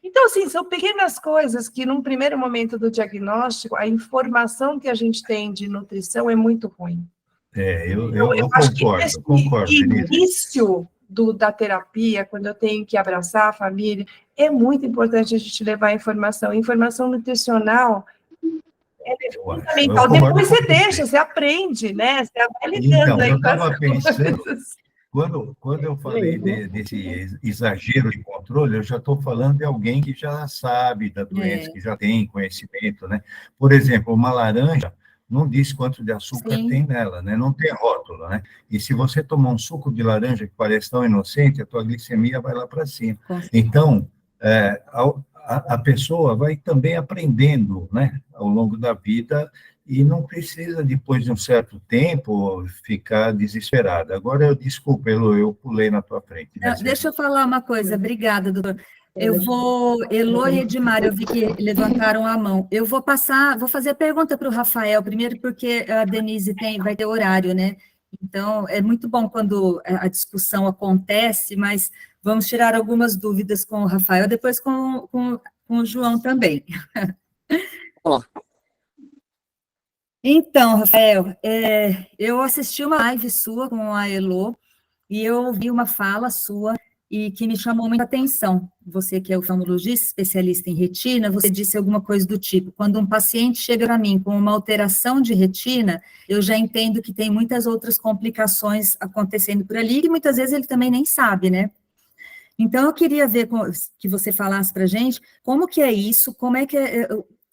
Então, assim, são pequenas coisas que, num primeiro momento do diagnóstico, a informação que a gente tem de nutrição é muito ruim. Eu concordo, Denise. Início da terapia, quando eu tenho que abraçar a família, é muito importante a gente levar a informação. Informação nutricional é fundamental. Depois você deixa, você aprende, né? Você vai lidando então, aí eu estava pensando, coisas. Quando eu falei desse exagero de controle, eu já estou falando de alguém que já sabe da doença, que já tem conhecimento, né? Por exemplo, uma laranja não diz quanto de açúcar tem nela, né? Não tem rótulo, né? E se você tomar um suco de laranja que parece tão inocente, a tua glicemia vai lá para cima. Então, a pessoa vai também aprendendo, né? Ao longo da vida, e não precisa, depois de um certo tempo, ficar desesperada. Agora, desculpa, eu pulei na tua frente. Né? Deixa eu falar uma coisa, obrigada, doutor. Elô e Edmar, eu vi que levantaram a mão. Eu vou fazer a pergunta para o Rafael, primeiro porque a Denise vai ter horário, né? Então, é muito bom quando a discussão acontece, mas vamos tirar algumas dúvidas com o Rafael, depois com o João também. Olá. Então, Rafael, eu assisti uma live sua com a Elô, e eu ouvi uma fala sua e que me chamou muita atenção. Você que é oftalmologista, especialista em retina, você disse alguma coisa do tipo, quando um paciente chega para mim com uma alteração de retina, eu já entendo que tem muitas outras complicações acontecendo por ali, que muitas vezes ele também nem sabe, né? Então, eu queria ver que você falasse para a gente como que é isso, como é que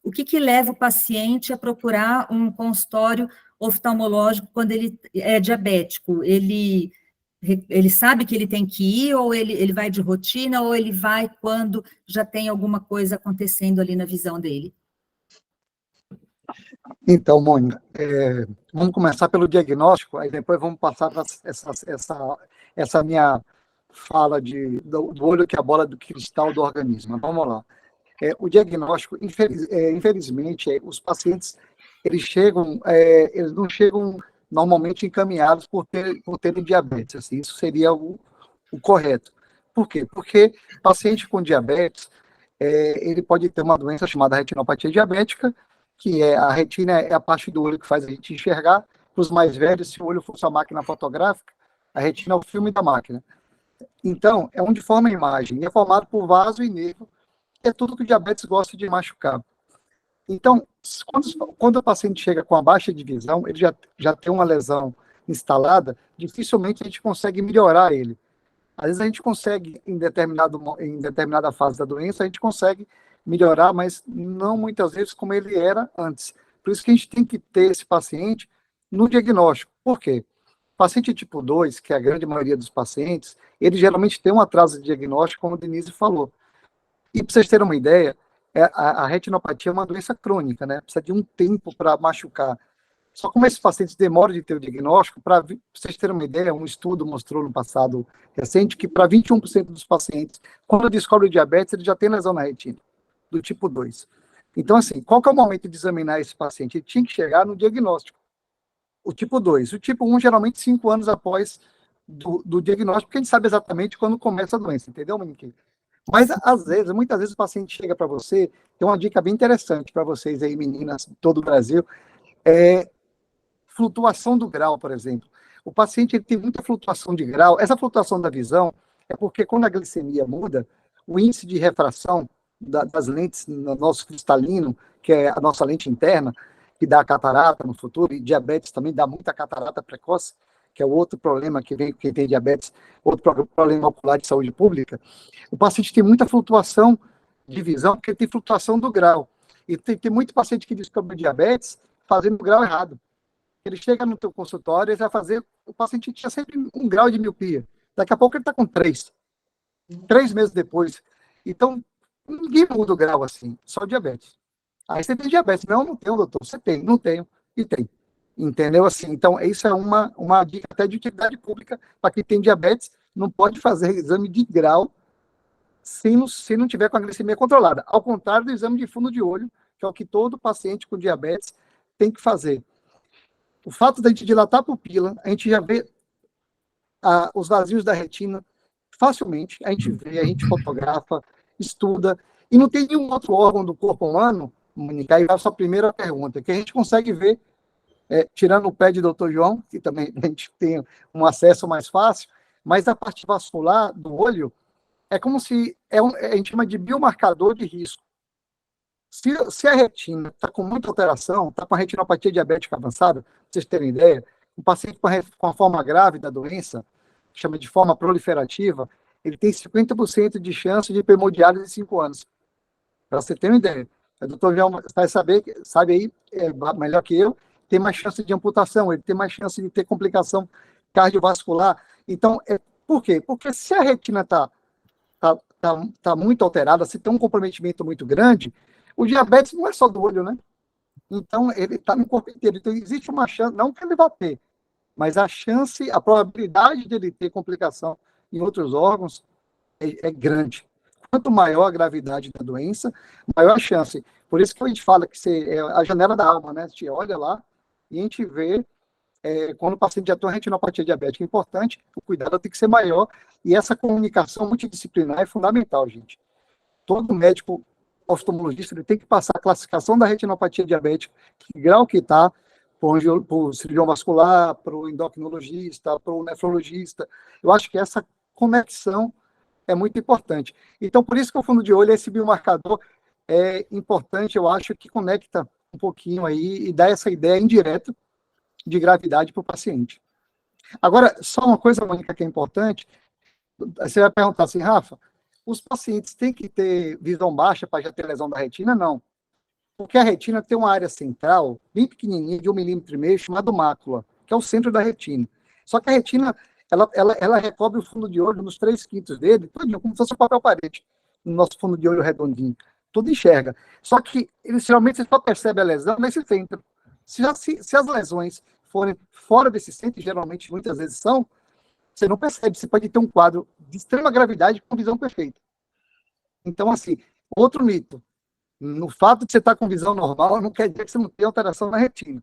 o que leva o paciente a procurar um consultório oftalmológico quando ele é diabético? Ele sabe que ele tem que ir, ou ele vai de rotina, ou ele vai quando já tem alguma coisa acontecendo ali na visão dele? Então, Mônica, vamos começar pelo diagnóstico, aí depois vamos passar para essa minha fala do olho que é a bola do cristal do organismo. Vamos lá. O diagnóstico, infelizmente, os pacientes, eles não chegam normalmente encaminhados por terem diabetes. Assim, isso seria o correto. Por quê? Porque paciente com diabetes, ele pode ter uma doença chamada retinopatia diabética, que a retina é a parte do olho que faz a gente enxergar. Para os mais velhos, se o olho fosse uma máquina fotográfica, a retina é o filme da máquina. Então, é onde forma a imagem, é formado por vaso e nervo, é tudo que o diabetes gosta de machucar. Então, quando o paciente chega com a baixa de visão, ele já tem uma lesão instalada, dificilmente a gente consegue melhorar ele. Às vezes a gente consegue, em determinada fase da doença, a gente consegue melhorar, mas não muitas vezes como ele era antes. Por isso que a gente tem que ter esse paciente no diagnóstico. Por quê? Paciente tipo 2, que é a grande maioria dos pacientes, ele geralmente tem um atraso de diagnóstico, como a Denise falou. E para vocês terem uma ideia, a retinopatia é uma doença crônica, né? Precisa de um tempo para machucar. Só como esses pacientes demoram de ter o diagnóstico, para vocês terem uma ideia, um estudo mostrou no passado recente que para 21% dos pacientes, quando descobre o diabetes, ele já tem lesão na retina, do tipo 2. Então, assim, qual que é o momento de examinar esse paciente? Ele tinha que chegar no diagnóstico. O tipo 2. O tipo 1, geralmente, 5 anos após do diagnóstico, porque a gente sabe exatamente quando começa a doença, entendeu, Monique? Mas, muitas vezes, o paciente chega para você, tem uma dica bem interessante para vocês aí, meninas, de todo o Brasil, flutuação do grau, por exemplo. O paciente ele tem muita flutuação de grau. Essa flutuação da visão é porque, quando a glicemia muda, o índice de refração das lentes no nosso cristalino, que é a nossa lente interna, que dá catarata no futuro, e diabetes também dá muita catarata precoce, que é o outro problema que vem quem tem diabetes, outro problema ocular de saúde pública. O paciente tem muita flutuação de visão, porque ele tem flutuação do grau. E tem muito paciente que descobre diabetes fazendo o grau errado. Ele chega no teu consultório, ele vai fazer, o paciente tinha sempre 1 grau de miopia. Daqui a pouco ele está com 3. 3 meses depois. Então, ninguém muda o grau assim, só diabetes. Aí você tem diabetes. Não tenho, doutor. Você tem, não tenho, e tem. Entendeu? Assim, então, isso é uma dica até de utilidade pública para quem tem diabetes, não pode fazer exame de grau se não tiver com a glicemia controlada. Ao contrário do exame de fundo de olho, que é o que todo paciente com diabetes tem que fazer. O fato da gente dilatar a pupila, a gente já vê os vazios da retina facilmente, a gente vê, a gente fotografa, estuda, e não tem nenhum outro órgão do corpo humano, Mônica, aí vai a sua primeira pergunta, que a gente consegue ver, tirando o pé de Dr. João, que também a gente tem um acesso mais fácil, mas a parte vascular do olho é como se, a gente chama de biomarcador de risco. Se a retina está com muita alteração, está com a retinopatia diabética avançada, para vocês terem ideia, um paciente com a forma grave da doença, chama de forma proliferativa, ele tem 50% de chance de hemodiálise em 5 anos. Para você ter uma ideia. O doutor João sabe aí, melhor que eu, tem mais chance de amputação, ele tem mais chance de ter complicação cardiovascular. Então, por quê? Porque se a retina está muito alterada, se tem um comprometimento muito grande, o diabetes não é só do olho, né? Então, ele está no corpo inteiro. Então, existe uma chance, não que ele vá ter, mas a probabilidade de ele ter complicação em outros órgãos é grande. Quanto maior a gravidade da doença, maior a chance. Por isso que a gente fala que é a janela da alma, né? A gente olha lá e a gente vê quando o paciente já tem uma retinopatia diabética. É importante, o cuidado tem que ser maior, e essa comunicação multidisciplinar é fundamental, gente. Todo médico oftalmologista ele tem que passar a classificação da retinopatia diabética, que grau que está, para o cirurgião vascular, para o endocrinologista, para o nefrologista. Eu acho que essa conexão é muito importante. Então, por isso que o fundo de olho, esse biomarcador, é importante, eu acho que conecta um pouquinho aí e dá essa ideia indireta de gravidade para o paciente. Agora, só uma coisa, Mônica, que é importante, Você vai perguntar assim, Rafa, os pacientes têm que ter visão baixa para já ter lesão da retina? Não. Porque a retina tem uma área central, bem pequenininha, de 1,5 milímetro, chamada mácula, que é o centro da retina. Só que a retina, ela recobre o fundo de olho nos 3/5 dele, tudinho, como se fosse um papel parede, no nosso fundo de olho redondinho. Tudo enxerga. Só que, inicialmente, você só percebe a lesão nesse centro. Se as lesões forem fora desse centro, geralmente, muitas vezes são, você não percebe. Você pode ter um quadro de extrema gravidade com visão perfeita. Então, assim, outro mito. No fato de você estar com visão normal, não quer dizer que você não tem alteração na retina.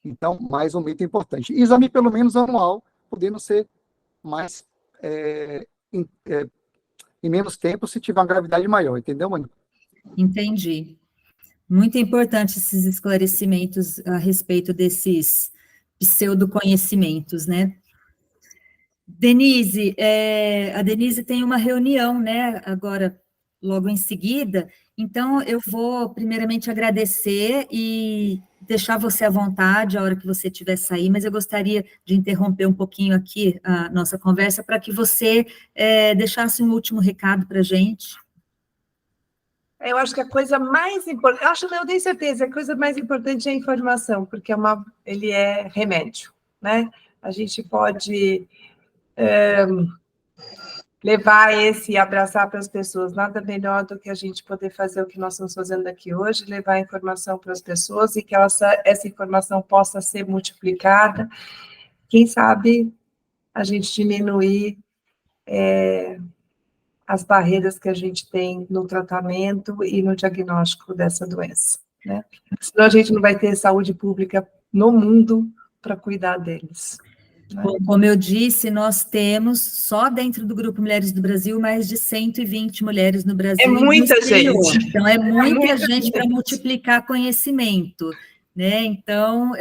Então, mais um mito importante. Exame, pelo menos, anual, podendo ser mais em menos tempo, se tiver uma gravidade maior. Entendeu, Mônica? Entendi. Muito importante esses esclarecimentos a respeito desses pseudoconhecimentos, né? Denise, a Denise tem uma reunião, né, agora, logo em seguida, então eu vou primeiramente agradecer e deixar você à vontade a hora que você estiver sair, mas eu gostaria de interromper um pouquinho aqui a nossa conversa para que você deixasse um último recado para a gente. Eu acho que a coisa mais importante, eu tenho certeza, a coisa mais importante é a informação, porque ele é remédio, né? A gente pode levar e abraçar para as pessoas, nada melhor do que a gente poder fazer o que nós estamos fazendo aqui hoje, levar a informação para as pessoas e que essa informação possa ser multiplicada. Quem sabe a gente diminuir as barreiras que a gente tem no tratamento e no diagnóstico dessa doença, né? Senão a gente não vai ter saúde pública no mundo para cuidar deles. Né? Como eu disse, nós temos, só dentro do Grupo Mulheres do Brasil, mais de 120 mulheres no Brasil. É muita gente. Então, é muita gente para multiplicar conhecimento, né? Então,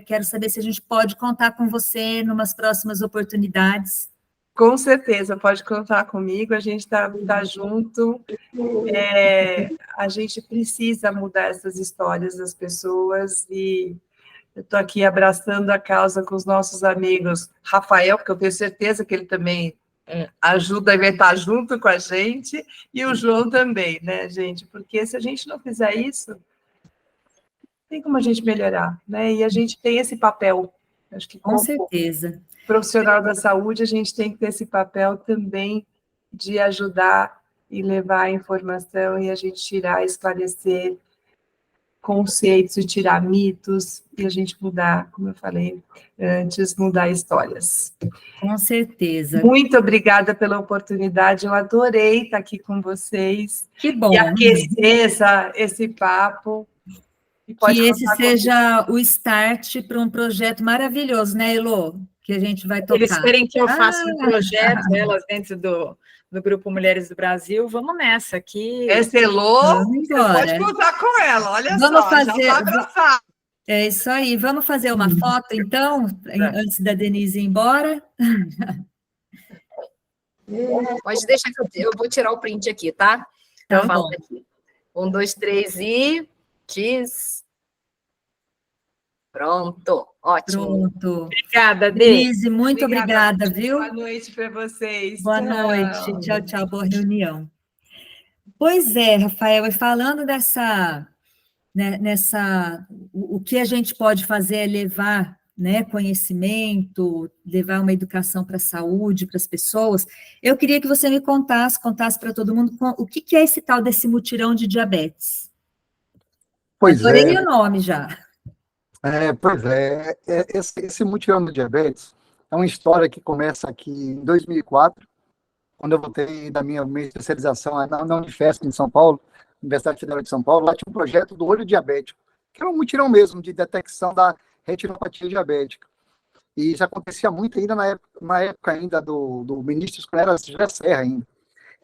quero saber se a gente pode contar com você em umas próximas oportunidades. Com certeza, pode contar comigo, a gente está junto, a gente precisa mudar essas histórias das pessoas e eu estou aqui abraçando a causa com os nossos amigos, Rafael, porque eu tenho certeza que ele também ajuda e vai estar junto com a gente, e o João também, né, gente? Porque se a gente não fizer isso, tem como a gente melhorar, né? E a gente tem esse papel, acho que com certeza. Profissional da saúde, a gente tem que ter esse papel também de ajudar e levar a informação e a gente tirar, esclarecer conceitos e tirar mitos e a gente mudar, como eu falei antes, mudar histórias. Com certeza. Muito obrigada pela oportunidade, eu adorei estar aqui com vocês. Que bom. E aquecer esse papo. Que esse seja o start para um projeto maravilhoso, né, Elô? Que a gente vai tocar. Eles querem que eu faça um projeto, elas dentro do Grupo Mulheres do Brasil, vamos nessa aqui. Essa Elô, você pode contar com ela, olha vamos só, fazer, já tá abraçada. É isso aí, vamos fazer uma foto, então, antes da Denise ir embora? Pode deixar que eu vou tirar o print aqui, tá? Tá bom. Aqui. 1, 2, 3 e... Diz. Pronto, ótimo. Pronto. Obrigada, Denise, muito obrigada, viu? Boa noite para vocês. Boa noite, tchau, tchau, boa reunião. Pois é, Rafael, e falando o que a gente pode fazer é levar, né, conhecimento, levar uma educação para a saúde, para as pessoas. Eu queria que você me contasse para todo mundo o que é esse tal desse mutirão de diabetes. Pois adorei o nome já. Pois é. Esse mutirão de diabetes é uma história que começa aqui em 2004, quando eu voltei da minha especialização na Unifesp, em São Paulo, Universidade Federal de São Paulo. Lá tinha um projeto do olho diabético, que era um mutirão mesmo, de detecção da retinopatia diabética. E isso acontecia muito ainda na época ainda do ministro Escolera José Serra ainda.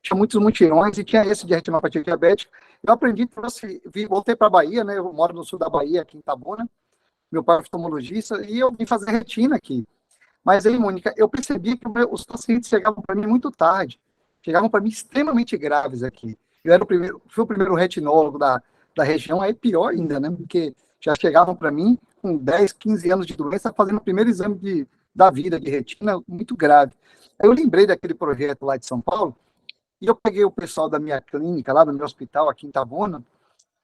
Tinha muitos mutirões e tinha esse de retinopatia diabética. Eu aprendi, voltei para a Bahia, né? Eu moro no sul da Bahia, aqui em Itabuna. Meu pai é oftalmologista e eu vim fazer retina aqui. Mas aí, Mônica, eu percebi que os pacientes chegavam para mim muito tarde. Chegavam para mim extremamente graves aqui. Eu era fui o primeiro retinólogo da região, aí pior ainda, né? Porque já chegavam para mim com 10, 15 anos de doença, fazendo o primeiro exame da vida de retina muito grave. Aí eu lembrei daquele projeto lá de São Paulo, e eu peguei o pessoal da minha clínica, lá do meu hospital, aqui em Itabuna,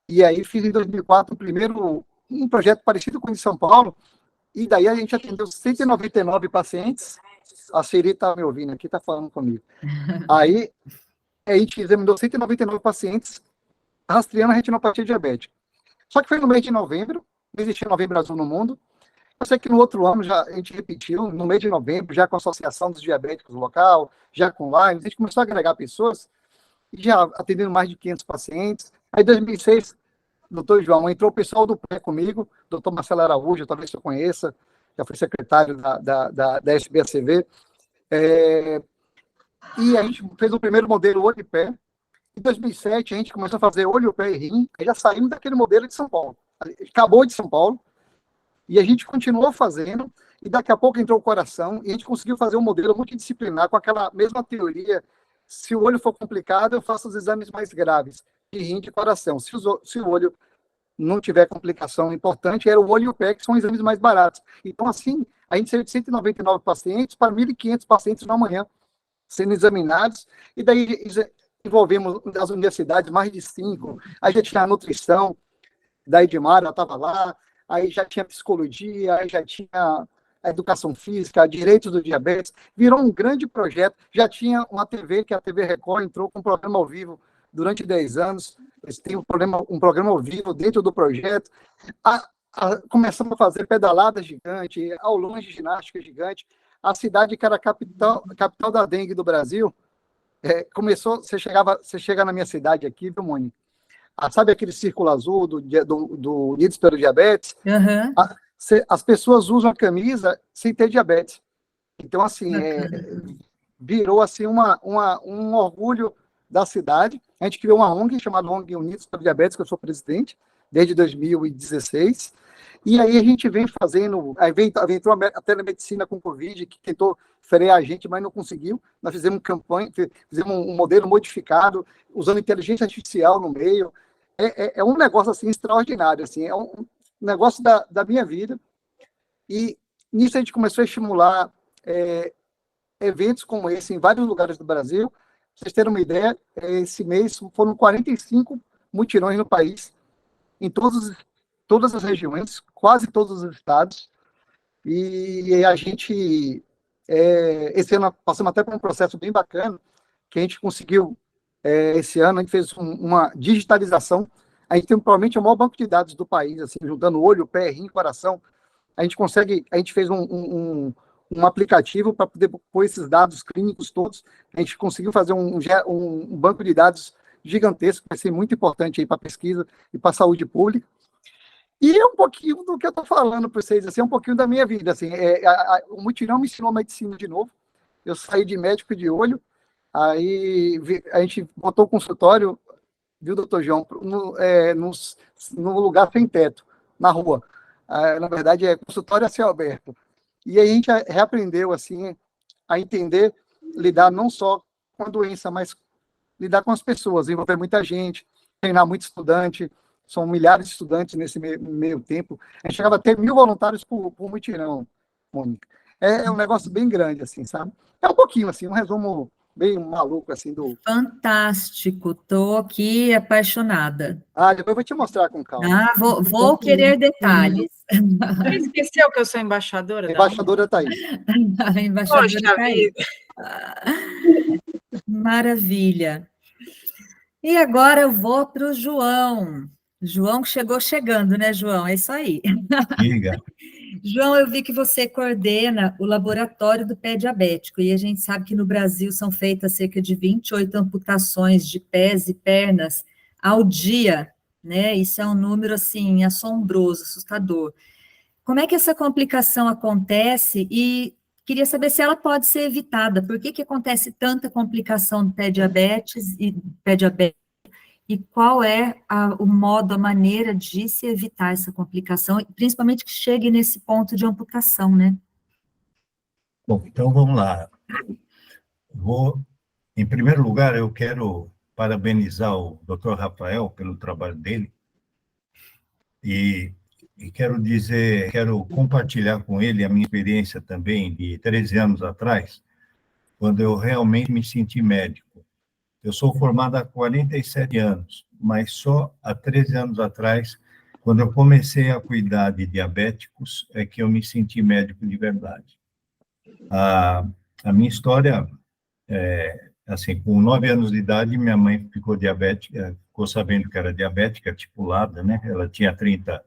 e aí fiz em 2004 um projeto parecido com o de São Paulo, e daí a gente atendeu 199 pacientes. A Siri está me ouvindo aqui, está falando comigo. Aí a gente examinou 199 pacientes rastreando a retinopatia diabética. Só que foi no mês de novembro, não existia Novembro Azul no mundo. Eu sei que no outro ano já a gente repetiu, no mês de novembro, já com a Associação dos Diabéticos local, já com lives, a gente começou a agregar pessoas, e já atendendo mais de 500 pacientes. Aí em 2006, doutor João, entrou o pessoal do PRÉ comigo, doutor Marcelo Araújo, talvez você conheça, já foi secretário da SBACV, e a gente fez o primeiro modelo olho e pé. Em 2007, a gente começou a fazer olho, pé e rim, aí já saímos daquele modelo de São Paulo. Acabou de São Paulo, e a gente continuou fazendo, e daqui a pouco entrou o coração, e a gente conseguiu fazer um modelo multidisciplinar com aquela mesma teoria. Se o olho for complicado, eu faço os exames mais graves, de rim e de coração. Se o olho não tiver complicação importante, era o olho e o pé, que são exames mais baratos. Então, assim, a gente saiu de 199 pacientes para 1.500 pacientes na manhã, sendo examinados, e daí envolvemos as universidades, mais de 5, aí já tinha a nutrição, da Edmar, ela estava lá, aí já tinha psicologia, aí já tinha a educação física, direitos do diabetes, virou um grande projeto, já tinha uma TV, que a TV Record entrou com um programa ao vivo durante 10 anos, eles têm um programa ao vivo dentro do projeto, começamos a fazer pedalada gigante, aulões de ginástica gigante, a cidade que era a capital da dengue do Brasil, começou, você chega na minha cidade aqui, viu, Mônica? Sabe aquele círculo azul do Unidos pelo Diabetes? Uhum. As pessoas usam a camisa sem ter diabetes. Então, assim, virou assim, um orgulho da cidade. A gente criou uma ONG chamada ONG Unidos pelo Diabetes, que eu sou presidente, desde 2016. E aí a gente vem fazendo, entrou a telemedicina com Covid, que tentou frear a gente, mas não conseguiu. Nós fizemos campanha, fizemos um modelo modificado, usando inteligência artificial no meio. É um negócio assim extraordinário, assim, é um negócio da minha vida. E nisso a gente começou a estimular eventos como esse em vários lugares do Brasil. Pra vocês terem uma ideia, esse mês foram 45 mutirões no país, em todas as regiões, quase todos os estados, e a gente, esse ano, passamos até por um processo bem bacana, que a gente conseguiu, esse ano, a gente fez uma digitalização, a gente tem provavelmente o maior banco de dados do país, assim, juntando olho, pé, rim, coração, a gente fez um aplicativo para poder pôr esses dados clínicos todos, a gente conseguiu fazer um banco de dados gigantesco, que vai ser muito importante aí para a pesquisa e para a saúde pública. E é um pouquinho do que eu estou falando para vocês, assim, é um pouquinho da minha vida. Assim, o mutirão me ensinou medicina de novo. Eu saí de médico de olho, aí a gente botou o consultório, viu, doutor João, no lugar sem teto, na rua. Na verdade, é consultório a céu aberto. E aí a gente reaprendeu assim, a entender, lidar não só com a doença, mas lidar com as pessoas, envolver muita gente, treinar muito estudante. São milhares de estudantes nesse meio tempo. A gente chegava a ter 1.000 voluntários por mutirão, Mônica. É um negócio bem grande, assim, sabe? É um pouquinho, assim, um resumo bem maluco, assim, do... Fantástico, estou aqui apaixonada. Depois eu vou te mostrar com calma. Vou querer detalhes. Você esqueceu que eu sou embaixadora? A embaixadora está aí. A embaixadora Poxa está aí. vida. Maravilha. E agora eu vou para o João. João chegou chegando, né, João? É isso aí. Diga. João, eu vi que você coordena o laboratório do pé diabético, e a gente sabe que no Brasil são feitas cerca de 28 amputações de pés e pernas ao dia, né? Isso é um número, assim, assombroso, assustador. Como é que essa complicação acontece? E queria saber se ela pode ser evitada. Por que acontece tanta complicação do pé diabetes e qual é o modo, a maneira de se evitar essa complicação, principalmente que chegue nesse ponto de amputação, né? Bom, então vamos lá. Em primeiro lugar, eu quero parabenizar o Dr. Rafael pelo trabalho dele, e e quero compartilhar com ele a minha experiência também de 13 anos atrás, quando eu realmente me senti médico. Eu sou formado há 47 anos, mas só há 13 anos atrás, quando eu comecei a cuidar de diabéticos, é que eu me senti médico de verdade. A minha história assim, com 9 anos de idade, minha mãe ficou diabética, ficou sabendo que era diabética, tipulada, né? Ela tinha 30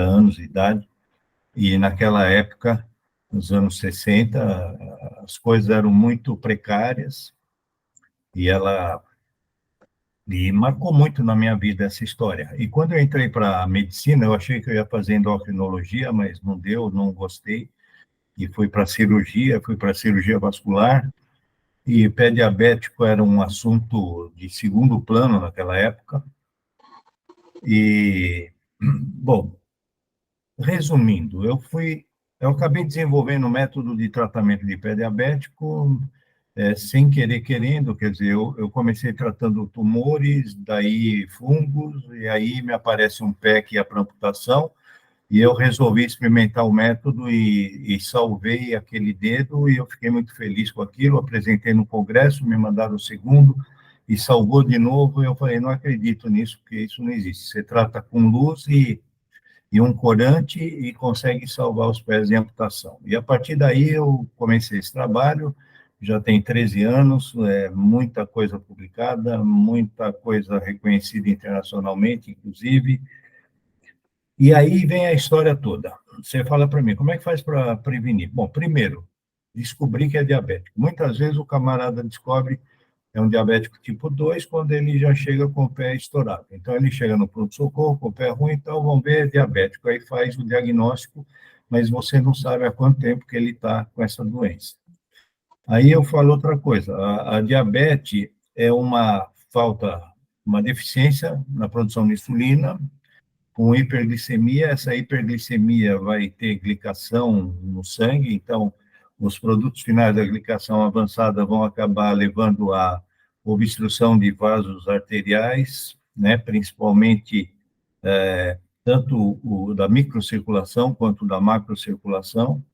anos de idade, e naquela época, nos anos 60, as coisas eram muito precárias, e ela e marcou muito na minha vida essa história. E quando eu entrei para a medicina, eu achei que eu ia fazer endocrinologia, mas não deu, não gostei, e fui para cirurgia vascular, e pé diabético era um assunto de segundo plano naquela época. E, bom, resumindo, eu acabei desenvolvendo um método de tratamento de pé diabético, sem querer, querendo, quer dizer, eu comecei tratando tumores, daí fungos, e aí me aparece um pé que é para amputação, e eu resolvi experimentar o método e salvei aquele dedo, e eu fiquei muito feliz com aquilo, apresentei no congresso, me mandaram o segundo, e salvou de novo, e eu falei, não acredito nisso, porque isso não existe. Você trata com luz e um corante e consegue salvar os pés de amputação. E a partir daí eu comecei esse trabalho, já tem 13 anos, muita coisa publicada, muita coisa reconhecida internacionalmente, inclusive. E aí vem a história toda. Você fala para mim, como é que faz para prevenir? Bom, primeiro, descobrir que é diabético. Muitas vezes o camarada descobre é um diabético tipo 2 quando ele já chega com o pé estourado. Então, ele chega no pronto-socorro com o pé ruim, então, vamos ver, é diabético. Aí faz o diagnóstico, mas você não sabe há quanto tempo que ele está com essa doença. Aí eu falo outra coisa, a diabetes é uma deficiência na produção de insulina, com hiperglicemia, essa hiperglicemia vai ter glicação no sangue, então os produtos finais da glicação avançada vão acabar levando a obstrução de vasos arteriais, né, principalmente tanto da microcirculação quanto da macrocirculação,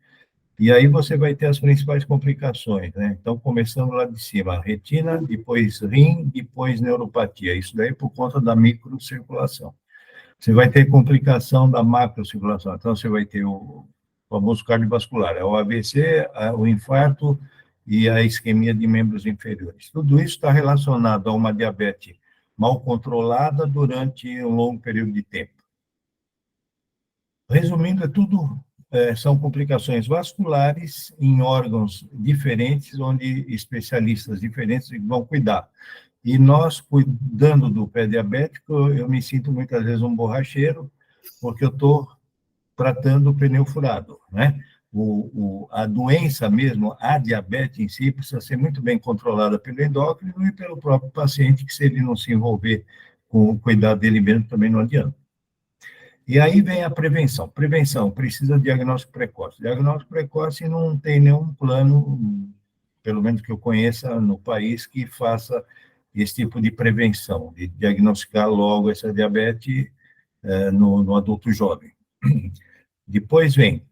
e aí você vai ter as principais complicações, né? Então, começando lá de cima, retina, depois rim, depois neuropatia, isso daí por conta da microcirculação. Você vai ter complicação da macrocirculação, então você vai ter o famoso cardiovascular, o AVC, o infarto e a isquemia de membros inferiores. Tudo isso está relacionado a uma diabetes mal controlada durante um longo período de tempo. Resumindo, são complicações vasculares em órgãos diferentes, onde especialistas diferentes vão cuidar. E nós, cuidando do pé diabético, eu me sinto muitas vezes um borracheiro, porque eu estou tratando o pneu furado, né? A doença mesmo, a diabetes em si, precisa ser muito bem controlada pelo endócrino e pelo próprio paciente, que se ele não se envolver com o cuidado dele mesmo, também não adianta. E aí vem a prevenção. Prevenção precisa de diagnóstico precoce. Diagnóstico precoce não tem nenhum plano, pelo menos que eu conheça no país, que faça esse tipo de prevenção, de diagnosticar logo essa diabetes no adulto jovem. Depois vem,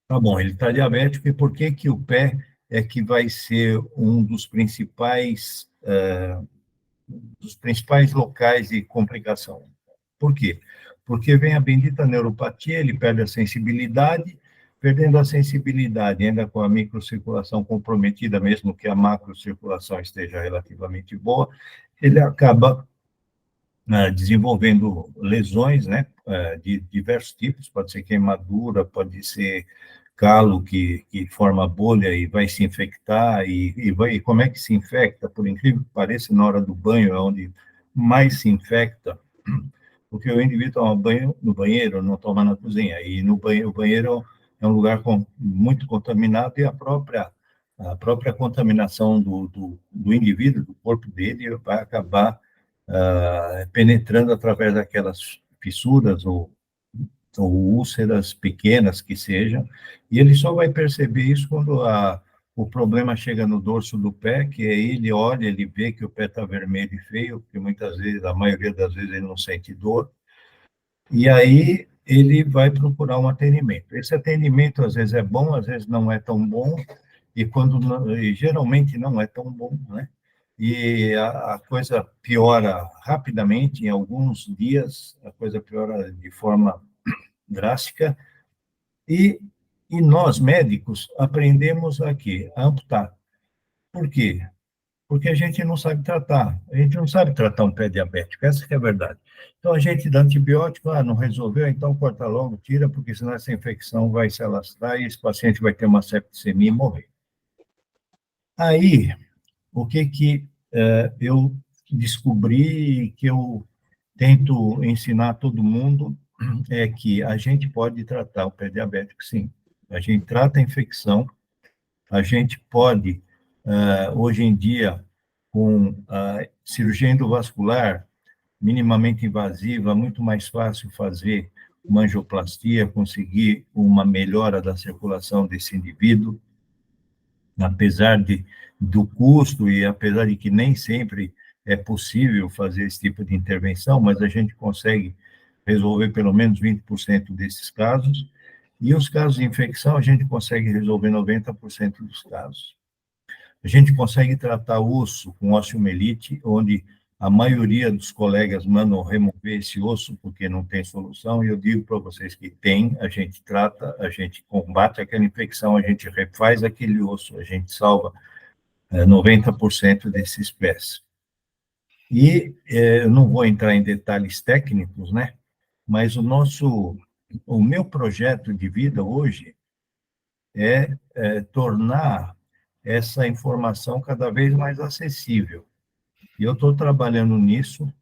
tá bom, ele está diabético, e por que o pé é que vai ser um dos principais locais de complicação? Por quê? Porque vem a bendita neuropatia, ele perde a sensibilidade, perdendo a sensibilidade, ainda com a microcirculação comprometida, mesmo que a macrocirculação esteja relativamente boa, ele acaba desenvolvendo lesões, né, de diversos tipos, pode ser queimadura, pode ser calo que forma bolha e vai se infectar, e como é que se infecta? Por incrível que pareça, na hora do banho é onde mais se infecta, porque o indivíduo toma banho no banheiro, não toma na cozinha, e o banheiro é um lugar muito contaminado, e a própria contaminação do indivíduo, do corpo dele, vai acabar penetrando através daquelas fissuras ou úlceras pequenas que sejam, e ele só vai perceber isso quando o problema chega no dorso do pé, que aí ele olha, ele vê que o pé está vermelho e feio, porque muitas vezes, a maioria das vezes, ele não sente dor, e aí ele vai procurar um atendimento. Esse atendimento, às vezes, é bom, às vezes não é tão bom, e geralmente não é tão bom, né? E a coisa piora rapidamente, em alguns dias, a coisa piora de forma drástica, e nós, médicos, aprendemos aqui a amputar. Por quê? Porque a gente não sabe tratar. A gente não sabe tratar um pé diabético, essa que é a verdade. Então, a gente dá antibiótico, não resolveu, então corta logo, tira, porque senão essa infecção vai se alastrar e esse paciente vai ter uma septicemia e morrer. Aí, o que eu descobri, que eu tento ensinar a todo mundo, é que a gente pode tratar o pé diabético, sim. A gente trata a infecção, a gente pode, hoje em dia, com a cirurgia endovascular minimamente invasiva, muito mais fácil fazer uma angioplastia, conseguir uma melhora da circulação desse indivíduo, apesar do custo e apesar de que nem sempre é possível fazer esse tipo de intervenção, mas a gente consegue resolver pelo menos 20% desses casos, e os casos de infecção a gente consegue resolver 90% dos casos. A gente consegue tratar osso com osteomielite, onde a maioria dos colegas mandam remover esse osso porque não tem solução, e eu digo para vocês que tem, a gente trata, a gente combate aquela infecção, a gente refaz aquele osso, a gente salva 90% desses pés. E eu não vou entrar em detalhes técnicos, né? Mas o meu projeto de vida hoje é tornar essa informação cada vez mais acessível. E eu estou trabalhando nisso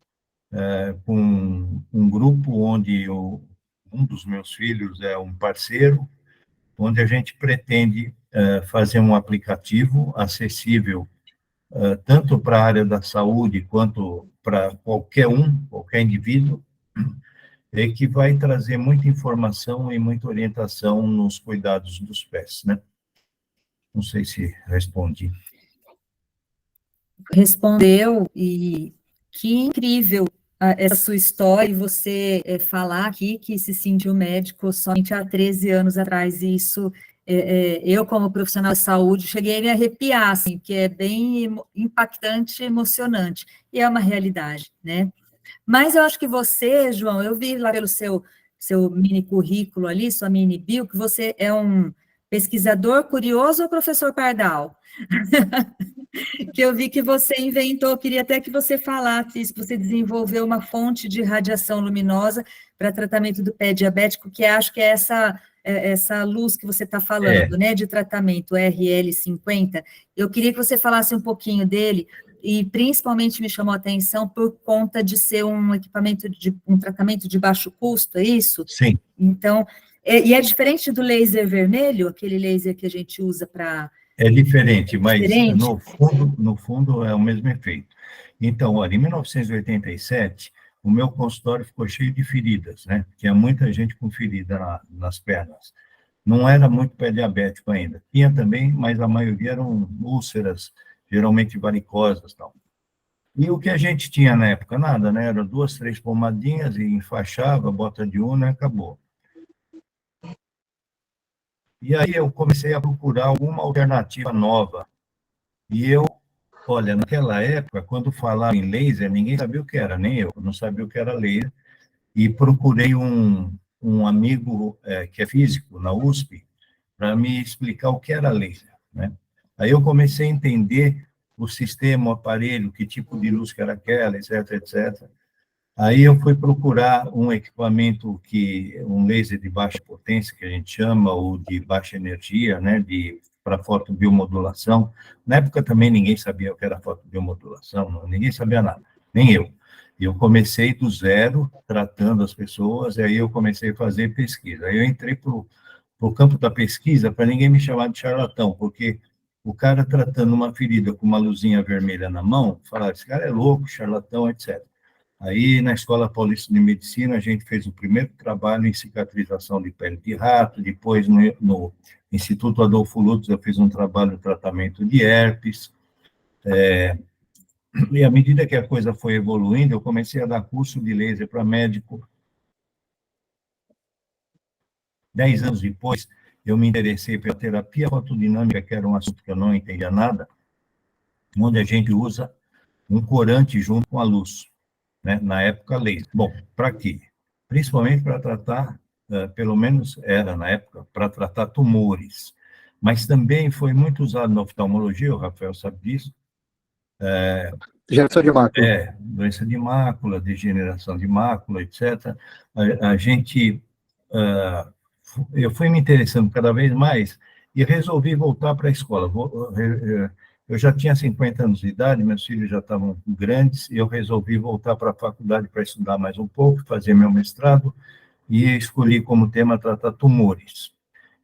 com um grupo onde um dos meus filhos é um parceiro, onde a gente pretende fazer um aplicativo acessível tanto para a área da saúde quanto para qualquer indivíduo, que vai trazer muita informação e muita orientação nos cuidados dos pés, né? Não sei se respondi. Respondeu, e que incrível essa sua história, e você falar aqui que se sentiu médico somente há 13 anos atrás, e isso, eu como profissional de saúde, cheguei a me arrepiar, assim, que é bem impactante e emocionante, e é uma realidade, né? Mas eu acho que você, João, eu vi lá pelo seu mini currículo ali, sua mini bio, que você é um pesquisador curioso ou professor pardal? Que eu vi que você inventou, queria até que você falasse isso, você desenvolveu uma fonte de radiação luminosa para tratamento do pé diabético, que acho que é essa luz que você está falando, né, de tratamento RL50. Eu queria que você falasse um pouquinho dele, e principalmente me chamou a atenção por conta de ser um equipamento, um tratamento de baixo custo, é isso? Sim. Então, e é diferente do laser vermelho, aquele laser que a gente usa para... É diferente, mas diferente? no fundo é o mesmo efeito. Então, olha, em 1987, o meu consultório ficou cheio de feridas, né? Tinha muita gente com ferida nas pernas. Não era muito pé diabético ainda. Tinha também, mas a maioria eram úlceras, geralmente varicosas, tal. E o que a gente tinha na época? Nada, né? Eram 2, 3 pomadinhas e enfaixava, bota de una e acabou. E aí eu comecei a procurar alguma alternativa nova. E olha, naquela época, quando falava em laser, ninguém sabia o que era, nem eu, não sabia o que era laser. E procurei um amigo que é físico na USP para me explicar o que era laser, né? Aí eu comecei a entender o sistema, o aparelho, que tipo de luz que era aquela, etc, etc. Aí eu fui procurar um equipamento um laser de baixa potência, que a gente chama, ou de baixa energia, né, para fotobiomodulação. Na época também ninguém sabia o que era fotobiomodulação, ninguém sabia nada, nem eu. Eu comecei do zero, tratando as pessoas, e aí eu comecei a fazer pesquisa. Aí eu entrei para o campo da pesquisa para ninguém me chamar de charlatão, porque o cara tratando uma ferida com uma luzinha vermelha na mão, falava, esse cara é louco, charlatão, etc. Aí, na Escola Paulista de Medicina, a gente fez o primeiro trabalho em cicatrização de pele de rato, depois no Instituto Adolfo Lutz eu fiz um trabalho de tratamento de herpes, e à medida que a coisa foi evoluindo, eu comecei a dar curso de laser para médico, 10 anos depois, eu me interessei pela terapia fotodinâmica, que era um assunto que eu não entendia nada, onde a gente usa um corante junto com a luz, né? Na época, laser. Bom, para quê? Principalmente para tratar, pelo menos era na época, para tratar tumores. Mas também foi muito usado na oftalmologia, o Rafael sabe disso. Geração de mácula. Doença de mácula, degeneração de mácula, etc. A gente, eu fui me interessando cada vez mais e resolvi voltar para a escola. Eu já tinha 50 anos de idade, meus filhos já estavam grandes, e eu resolvi voltar para a faculdade para estudar mais um pouco, fazer meu mestrado, e escolhi como tema tratar tumores.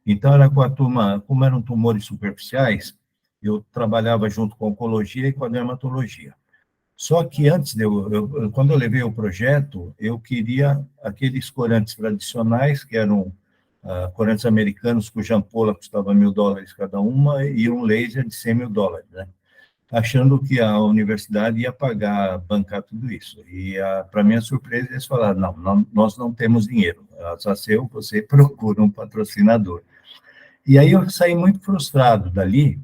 Então, era com a turma, como eram tumores superficiais, eu trabalhava junto com a oncologia e com a dermatologia. Só que antes, quando eu levei o projeto, eu queria aqueles corantes tradicionais, que eram corantes americanos, cuja ampola custava $1.000 cada uma, e um laser de $100.000, né? Achando que a universidade ia bancar tudo isso. E, para minha surpresa, eles falaram, não, nós não temos dinheiro, só você procura um patrocinador. E aí eu saí muito frustrado dali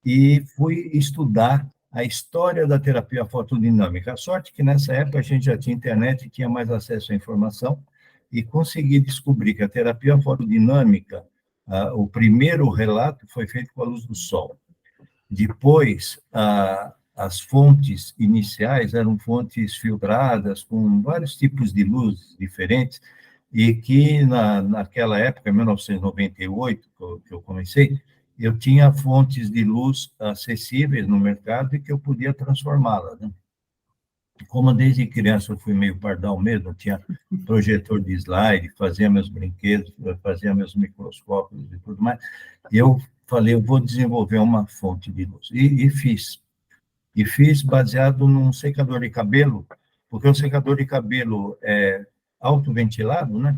e fui estudar a história da terapia fotodinâmica. A sorte que nessa época a gente já tinha internet e tinha mais acesso à informação, e consegui descobrir que a terapia fotodinâmica, o primeiro relato foi feito com a luz do sol. Depois, as fontes iniciais eram fontes filtradas, com vários tipos de luz diferentes, e que naquela época, em 1998, que eu comecei, eu tinha fontes de luz acessíveis no mercado e que eu podia transformá-las, né? Como desde criança eu fui meio pardal mesmo, tinha projetor de slide, fazia meus brinquedos, fazia meus microscópios e tudo mais, eu falei, eu vou desenvolver uma fonte de luz. E fiz. E fiz baseado num secador de cabelo, porque o secador de cabelo é autoventilado, né?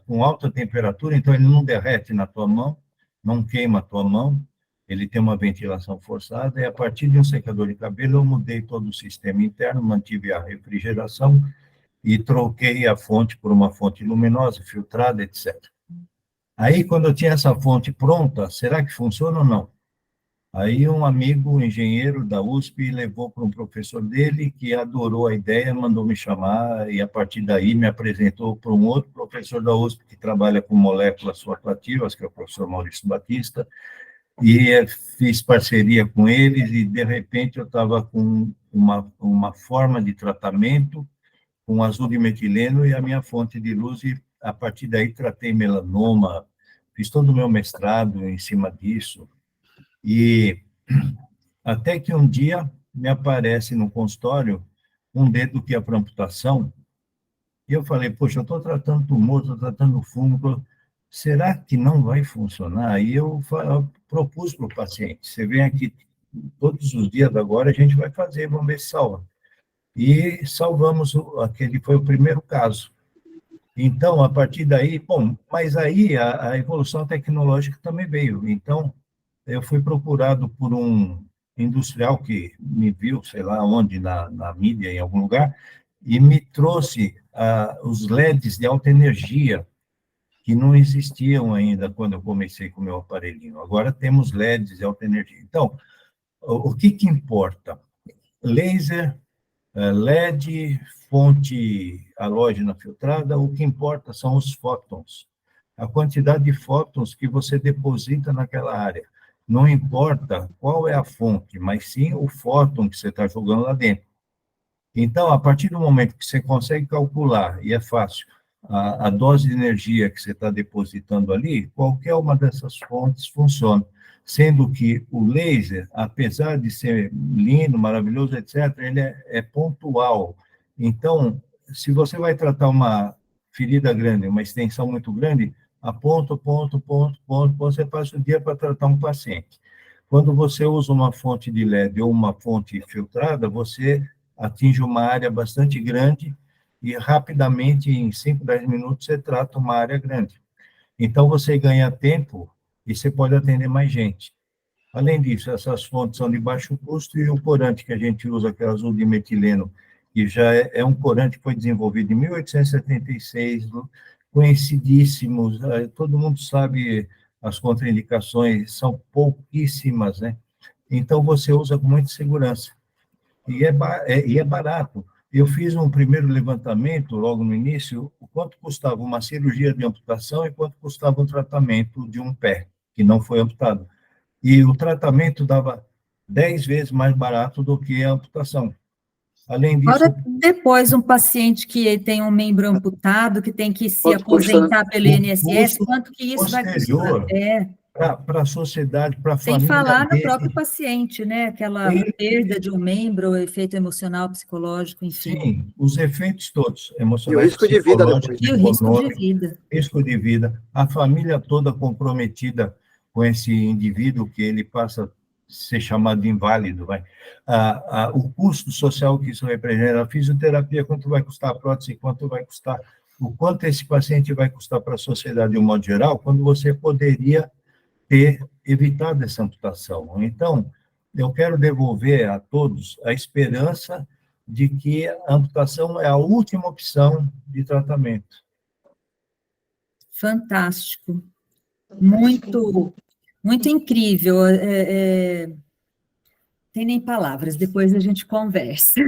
Com alta temperatura, então ele não derrete na tua mão, não queima a tua mão, ele tem uma ventilação forçada, e a partir de um secador de cabelo eu mudei todo o sistema interno, mantive a refrigeração e troquei a fonte por uma fonte luminosa, filtrada, etc. Aí, quando eu tinha essa fonte pronta, será que funciona ou não? Aí um amigo, um engenheiro da USP, levou para um professor dele, que adorou a ideia, mandou me chamar, e a partir daí me apresentou para um outro professor da USP, que trabalha com moléculas suapativas, que é o professor Maurício Batista, e fiz parceria com eles, e de repente eu estava com uma forma de tratamento com azul de metileno e a minha fonte de luz, e a partir daí tratei melanoma, fiz todo o meu mestrado em cima disso, e até que um dia me aparece no consultório um dedo que é para amputação, e eu falei, poxa, eu estou tratando tumor, estou tratando fungo, será que não vai funcionar? E eu propus para o paciente, você vem aqui todos os dias agora, a gente vai fazer, vamos ver se salva. E salvamos, aquele foi o primeiro caso. Então, a partir daí, bom, mas aí a evolução tecnológica também veio. Então, eu fui procurado por um industrial que me viu, sei lá onde, na mídia, em algum lugar, e me trouxe os LEDs de alta energia, que não existiam ainda quando eu comecei com o meu aparelhinho. Agora temos LEDs de alta energia. Então, o que importa? Laser, LED, fonte halógena filtrada, o que importa são os fótons, a quantidade de fótons que você deposita naquela área. Não importa qual é a fonte, mas sim o fóton que você está jogando lá dentro. Então, a partir do momento que você consegue calcular, e é fácil, a dose de energia que você está depositando ali, qualquer uma dessas fontes funciona. Sendo que o laser, apesar de ser lindo, maravilhoso, etc., ele é pontual. Então, se você vai tratar uma ferida grande, uma extensão muito grande, aponta, ponto, você passa o dia para tratar um paciente. Quando você usa uma fonte de LED ou uma fonte filtrada, você atinge uma área bastante grande e rapidamente, em 5, 10 minutos, você trata uma área grande. Então, você ganha tempo e você pode atender mais gente. Além disso, essas fontes são de baixo custo, e o corante que a gente usa, que é azul de metileno, que já é um corante que foi desenvolvido em 1876, conhecidíssimos, todo mundo sabe as contraindicações, são pouquíssimas, né? Então, você usa com muita segurança. E é barato. Eu fiz um primeiro levantamento, logo no início, o quanto custava uma cirurgia de amputação e quanto custava um tratamento de um pé, que não foi amputado. E o tratamento dava 10 vezes mais barato do que a amputação. Além disso... Agora, depois, um paciente que tem um membro amputado, que tem que se Quanto custa, né? aposentar pelo INSS, quanto que isso vai custar? Posterior para a sociedade, para a Sem família falar no dele, próprio paciente, né? Aquela perda de um membro, o efeito emocional, psicológico, enfim. sim, os efeitos todos, E o emocionais, risco de vida psicológicos, depois. E o risco de econômicos, vida. risco de vida, a família toda comprometida com esse indivíduo que ele passa a ser chamado de inválido, vai. O custo social que isso representa, a fisioterapia, quanto vai custar a prótese, quanto vai custar, o quanto esse paciente vai custar para a sociedade de um modo geral, quando você poderia ter evitado essa amputação. Então, eu quero devolver a todos a esperança de que a amputação é a última opção de tratamento. Fantástico. Muito, muito incrível. Tem nem palavras, depois a gente conversa.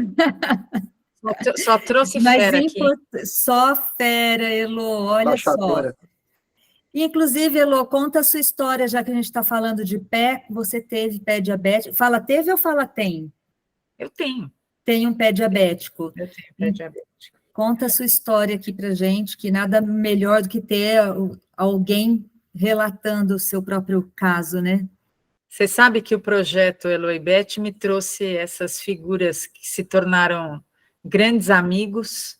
Só trouxe Mas fera aqui. só fera, Elô, olha só. Embaixadora. Inclusive, Elô, conta a sua história, já que a gente está falando de pé, você teve pé diabético. Fala teve ou fala tem? Eu tenho. Tem um pé diabético. Eu tenho pé diabético. Conta a sua história aqui para gente, que nada melhor do que ter alguém relatando o seu próprio caso, né? Você sabe que o projeto Eloibete me trouxe essas figuras que se tornaram grandes amigos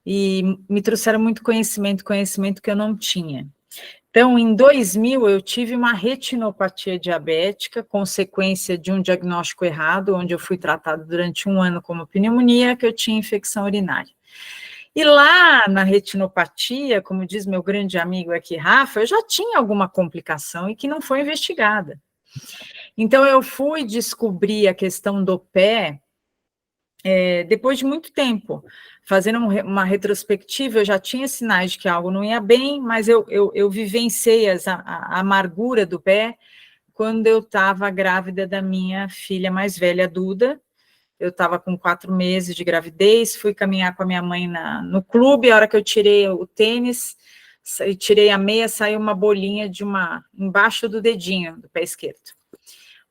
e me trouxeram muito conhecimento que eu não tinha. Então, em 2000, eu tive uma retinopatia diabética, consequência de um diagnóstico errado, onde eu fui tratada durante 1 ano como pneumonia, que eu tinha infecção urinária. E lá na retinopatia, como diz meu grande amigo aqui, Rafa, eu já tinha alguma complicação e que não foi investigada. Então, eu fui descobrir a questão do pé depois de muito tempo. Fazendo uma retrospectiva, eu já tinha sinais de que algo não ia bem, mas eu vivenciei a amargura do pé quando eu estava grávida da minha filha mais velha, Duda. Eu estava com 4 meses de gravidez, fui caminhar com a minha mãe no clube, a hora que eu tirei o tênis, tirei a meia, saiu uma bolinha embaixo do dedinho do pé esquerdo.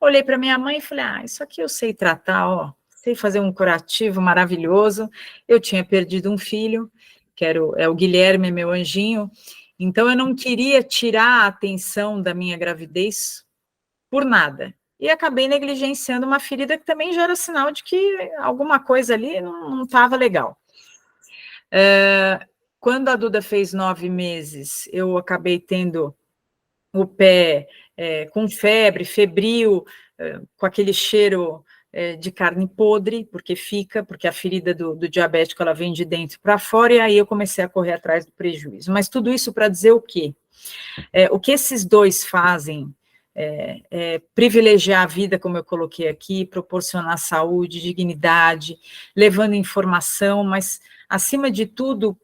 Olhei para minha mãe e falei, isso aqui eu sei tratar, sei fazer um curativo maravilhoso. Eu tinha perdido um filho, que é o Guilherme, meu anjinho, então eu não queria tirar a atenção da minha gravidez por nada. E acabei negligenciando uma ferida que também já era sinal de que alguma coisa ali não estava legal. Quando a Duda fez 9 meses, eu acabei tendo o pé com febre, febril, com aquele cheiro de carne podre, porque a ferida do diabético ela vem de dentro para fora, e aí eu comecei a correr atrás do prejuízo. Mas tudo isso para dizer o quê? O que esses dois fazem privilegiar a vida, como eu coloquei aqui, proporcionar saúde, dignidade, levando informação, mas, acima de tudo,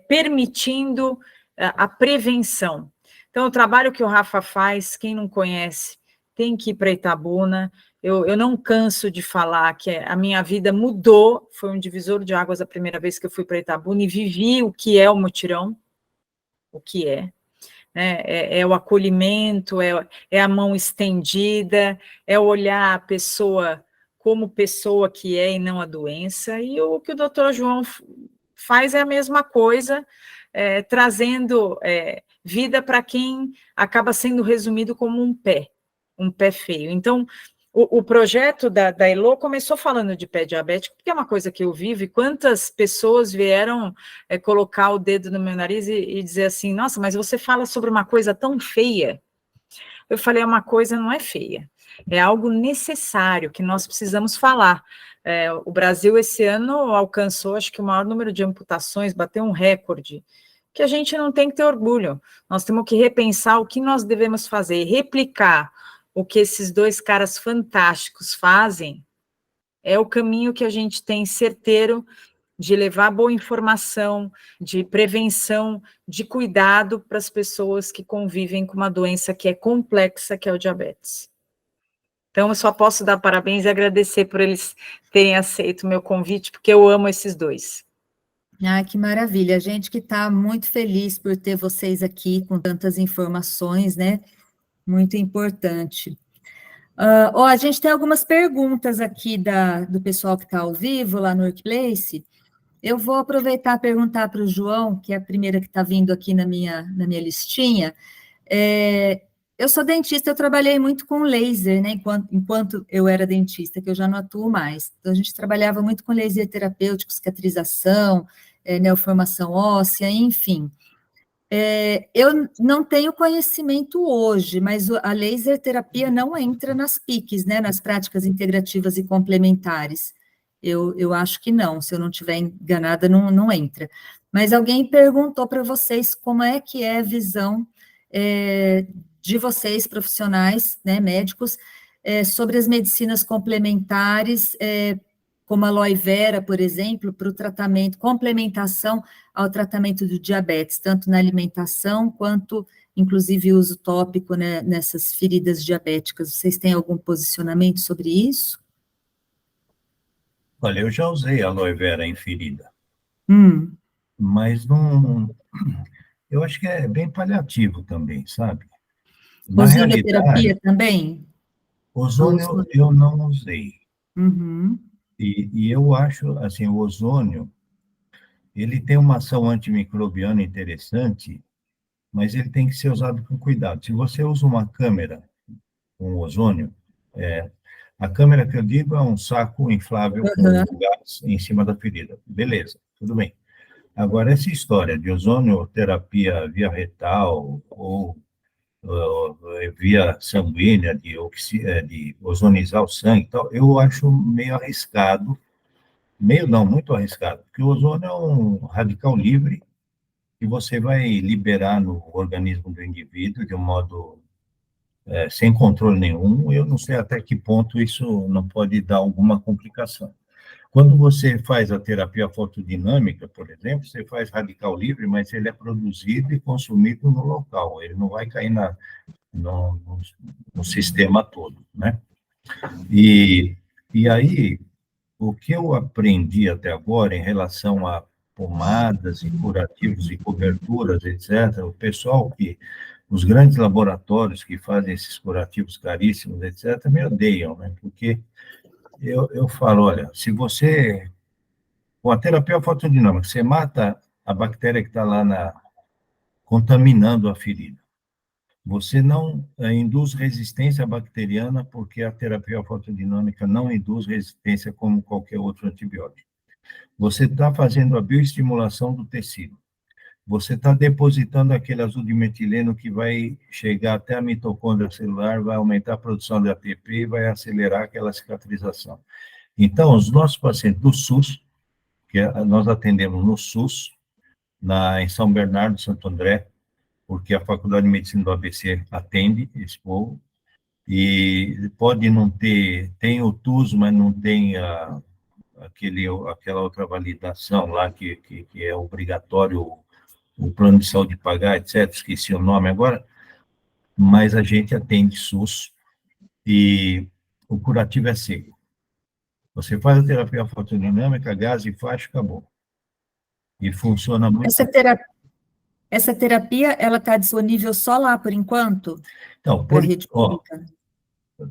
permitindo a prevenção. Então, o trabalho que o Rafa faz, quem não conhece, tem que ir para Itabuna. Eu não canso de falar que a minha vida mudou, foi um divisor de águas a primeira vez que eu fui para Itabuna e vivi o que é o mutirão, o que é. É o acolhimento, é a mão estendida, é olhar a pessoa como pessoa que é e não a doença, e o que o doutor João faz é a mesma coisa, trazendo vida para quem acaba sendo resumido como um pé feio. Então, o projeto da Elô começou falando de pé diabético, porque é uma coisa que eu vivo, e quantas pessoas vieram colocar o dedo no meu nariz e dizer assim, nossa, mas você fala sobre uma coisa tão feia. Eu falei, uma coisa não é feia, é algo necessário, que nós precisamos falar. O Brasil, esse ano, alcançou, acho que o maior número de amputações, bateu um recorde, que a gente não tem que ter orgulho. Nós temos que repensar o que nós devemos fazer, replicar o que esses dois caras fantásticos fazem, é o caminho que a gente tem certeiro de levar boa informação, de prevenção, de cuidado para as pessoas que convivem com uma doença que é complexa, que é o diabetes. Então, eu só posso dar parabéns e agradecer por eles terem aceito o meu convite, porque eu amo esses dois. Ah, que maravilha. A gente que está muito feliz por ter vocês aqui com tantas informações, né? Muito importante. A gente tem algumas perguntas aqui do pessoal que está ao vivo lá no Workplace. Eu vou aproveitar e perguntar para o João, que é a primeira que está vindo aqui na minha listinha. Eu sou dentista, eu trabalhei muito com laser, né, enquanto eu era dentista, que eu já não atuo mais. Então, a gente trabalhava muito com laser terapêutico, cicatrização, neoformação óssea, enfim. Eu não tenho conhecimento hoje, mas a laser terapia não entra nas PICs, né, nas práticas integrativas e complementares. Eu acho que não, se eu não estiver enganada, não entra. Mas alguém perguntou para vocês como é que é a visão de vocês, profissionais, né, médicos, sobre as medicinas complementares, como a aloe vera, por exemplo, para o tratamento, complementação ao tratamento do diabetes, tanto na alimentação quanto, inclusive, uso tópico, né, nessas feridas diabéticas. Vocês têm algum posicionamento sobre isso? Olha, eu já usei aloe vera em ferida, mas não... Eu acho que é bem paliativo também, sabe? Na Ozonioterapia realidade, também? ozônio eu não usei. Uhum. E eu acho, assim, o ozônio, ele tem uma ação antimicrobiana interessante, mas ele tem que ser usado com cuidado. Se você usa uma câmera com ozônio, a câmera que eu digo é um saco inflável com gás em cima da ferida. Beleza, tudo bem. Agora, essa história de ozonioterapia via retal ou via sanguínea, de ozonizar o sangue e tal, eu acho meio arriscado, meio não, muito arriscado, porque o ozônio é um radical livre que você vai liberar no organismo do indivíduo de um modo sem controle nenhum. Eu não sei até que ponto isso não pode dar alguma complicação. Quando você faz a terapia fotodinâmica, por exemplo, você faz radical livre, mas ele é produzido e consumido no local, ele não vai cair no sistema todo, né? E aí, o que eu aprendi até agora em relação a pomadas e curativos e coberturas, etc., o pessoal os grandes laboratórios que fazem esses curativos caríssimos, etc., me odeiam, né? Porque eu falo, olha, se você, com a terapia fotodinâmica, você mata a bactéria que está lá contaminando a ferida. Você não induz resistência bacteriana, porque a terapia fotodinâmica não induz resistência como qualquer outro antibiótico. Você está fazendo a bioestimulação do tecido. Você está depositando aquele azul de metileno que vai chegar até a mitocôndria celular, vai aumentar a produção de ATP e vai acelerar aquela cicatrização. Então, os nossos pacientes do SUS, que nós atendemos no SUS, em São Bernardo, Santo André, porque a Faculdade de Medicina do ABC atende esse povo, e pode não ter, tem o TUS, mas não tem aquela outra validação lá que é obrigatório o plano de saúde pagar, etc., esqueci o nome agora, mas a gente atende SUS e o curativo é seco. Você faz a terapia fotodinâmica, gás e faixa, acabou. E funciona muito. Essa terapia, ela está disponível só lá, por enquanto? Então, para a rede pública?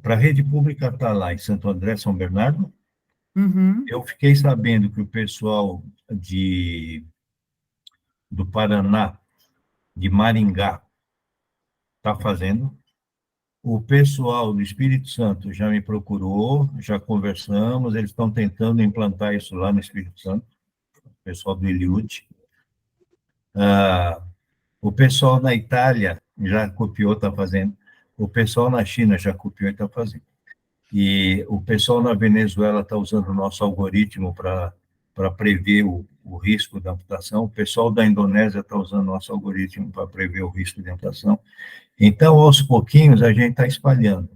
Para a rede pública está lá em Santo André, São Bernardo. Uhum. Eu fiquei sabendo que o pessoal do Paraná, de Maringá, está fazendo. O pessoal do Espírito Santo já me procurou, já conversamos, eles estão tentando implantar isso lá no Espírito Santo, o pessoal do Eliud. O pessoal na Itália já copiou, está fazendo. O pessoal na China já copiou e está fazendo. E o pessoal na Venezuela está usando o nosso algoritmo para prever o risco da amputação. O pessoal da Indonésia está usando o nosso algoritmo para prever o risco de amputação. Então, aos pouquinhos, a gente está espalhando.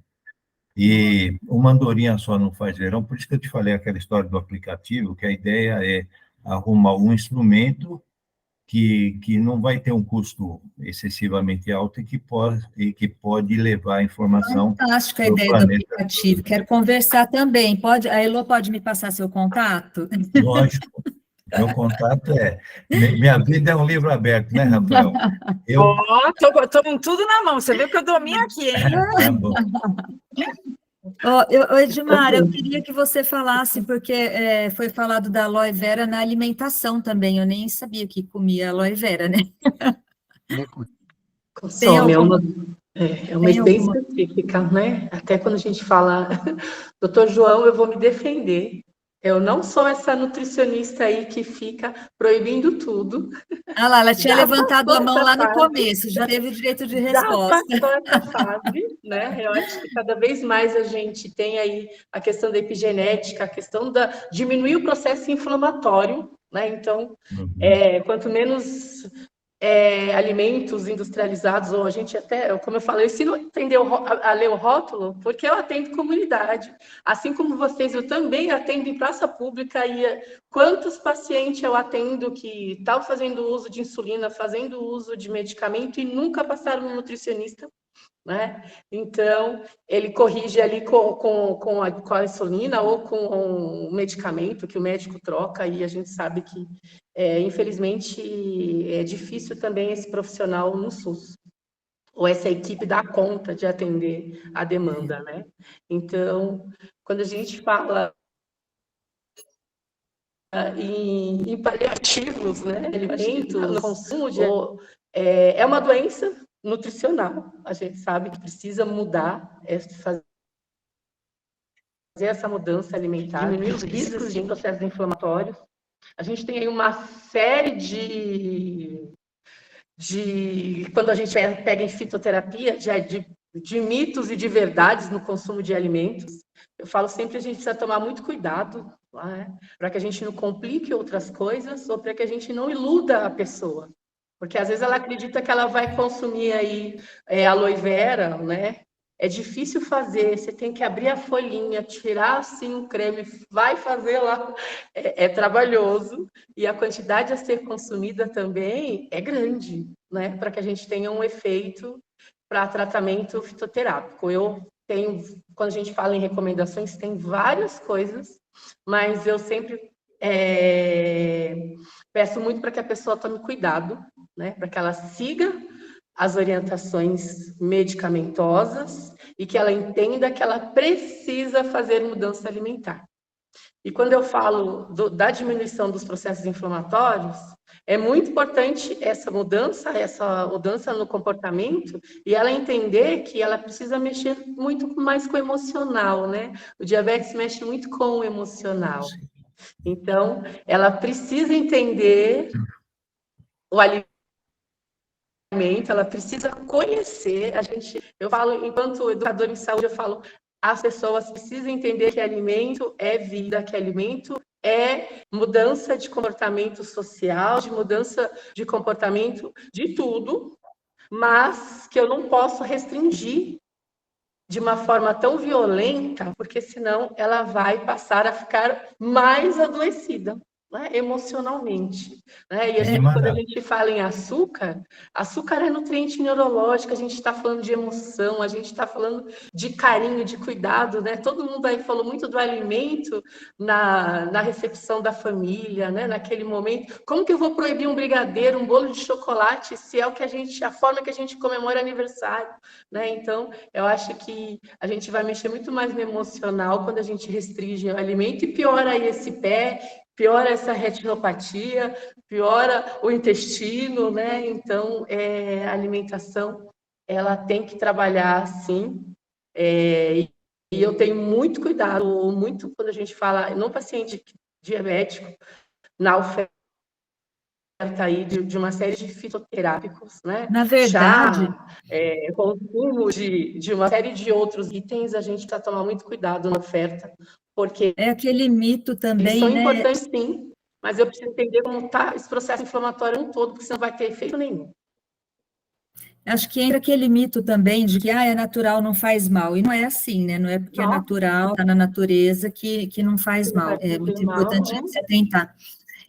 E uma andorinha só não faz verão, por isso que eu te falei aquela história do aplicativo, que a ideia é arruma um instrumento que não vai ter um custo excessivamente alto e que pode levar a informação Fantástica a do ideia do planeta. aplicativo. Quero conversar também. A Elô pode me passar seu contato? Lógico. Meu contato é... Minha vida é um livro aberto, né, Rafael? Tô com tudo na mão. Você viu que eu domino aqui, hein? Tá bom. Edmar, eu queria que você falasse, porque foi falado da aloe vera na alimentação também. Eu nem sabia que comia aloe vera, né? Consome, é uma bem específica, né? Até quando a gente fala, doutor João, eu vou me defender. Eu não sou essa nutricionista aí que fica proibindo tudo. Ah lá, ela tinha Já levantado a mão lá no fase. começo, já teve o direito de resposta. Já passou essa fase, né? Eu acho que cada vez mais a gente tem aí a questão da epigenética, a questão da diminuir o processo inflamatório, né? Então, quanto menos alimentos industrializados, ou a gente até, como eu falei, eu ensino a entender a ler o rótulo, porque eu atendo comunidade. Assim como vocês, eu também atendo em praça pública, e quantos pacientes eu atendo que estavam fazendo uso de insulina, fazendo uso de medicamento e nunca passaram no nutricionista, né? Então, ele corrige ali com a insulina ou com o medicamento que o médico troca, e a gente sabe que, infelizmente, é difícil também esse profissional no SUS, ou essa equipe dar conta de atender a demanda, né? Então, quando a gente fala em paliativos, né, alimentos, no consumo é uma doença nutricional. A gente sabe que precisa mudar, fazer essa mudança alimentar, diminuir os riscos de processos inflamatórios. A gente tem aí uma série de quando a gente pega em fitoterapia, de mitos e de verdades no consumo de alimentos. Eu falo sempre, a gente precisa tomar muito cuidado, né, para que a gente não complique outras coisas, ou para que a gente não iluda a pessoa. Porque às vezes ela acredita que ela vai consumir aí aloe vera, né? É difícil fazer, você tem que abrir a folhinha, tirar assim um creme, vai fazer lá, é trabalhoso, e a quantidade a ser consumida também é grande, né? Para que a gente tenha um efeito para tratamento fitoterápico. Quando a gente fala em recomendações, tem várias coisas, mas eu sempre peço muito para que a pessoa tome cuidado, né? Para que ela siga as orientações medicamentosas e que ela entenda que ela precisa fazer mudança alimentar. E quando eu falo da diminuição dos processos inflamatórios, é muito importante essa mudança no comportamento, e ela entender que ela precisa mexer muito mais com o emocional, né? O diabetes mexe muito com o emocional. Então, ela precisa entender o alimento, ela precisa conhecer. Eu falo, enquanto educadora em saúde, eu falo, as pessoas precisam entender que alimento é vida, que alimento é mudança de comportamento social, de mudança de comportamento de tudo, mas que eu não posso restringir de uma forma tão violenta, porque senão ela vai passar a ficar mais adoecida, né, emocionalmente, né? E quando a gente fala em açúcar é nutriente neurológico, a gente está falando de emoção, a gente está falando de carinho, de cuidado, né? Todo mundo aí falou muito do alimento na recepção da família, né? Naquele momento, como que eu vou proibir um brigadeiro, um bolo de chocolate, se é a forma que a gente comemora aniversário, né? Então, eu acho que a gente vai mexer muito mais no emocional quando a gente restringe o alimento, e piora aí esse pé, piora essa retinopatia, piora o intestino, né? Então, a alimentação, ela tem que trabalhar assim, e eu tenho muito cuidado, quando a gente fala no paciente diabético, na oferta aí de uma série de fitoterápicos, né? Na verdade, Consumo de uma série de outros itens, a gente precisa tomar muito cuidado na oferta, porque é aquele mito também, eles são né? importantes, sim, mas eu preciso entender como está esse processo inflamatório todo, porque senão não vai ter efeito nenhum. Acho que entra aquele mito também de que é natural, não faz mal. E não é assim, né? Não é porque é natural, está na natureza, que não faz mal. É muito importante se atentar.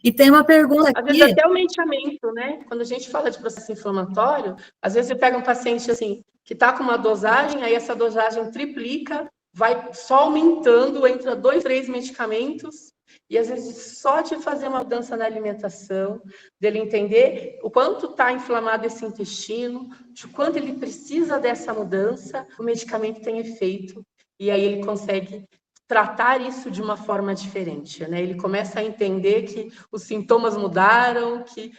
E tem uma pergunta Às vezes aqui. até o medicamento, né? Quando a gente fala de processo inflamatório, às vezes você pega um paciente assim, que está com uma dosagem, aí essa dosagem triplica, vai só aumentando, entra 2, 3 medicamentos, e às vezes só de fazer uma mudança na alimentação, dele entender o quanto está inflamado esse intestino, de quanto ele precisa dessa mudança, o medicamento tem efeito, e aí ele consegue tratar isso de uma forma diferente, né? Ele começa a entender que os sintomas mudaram, que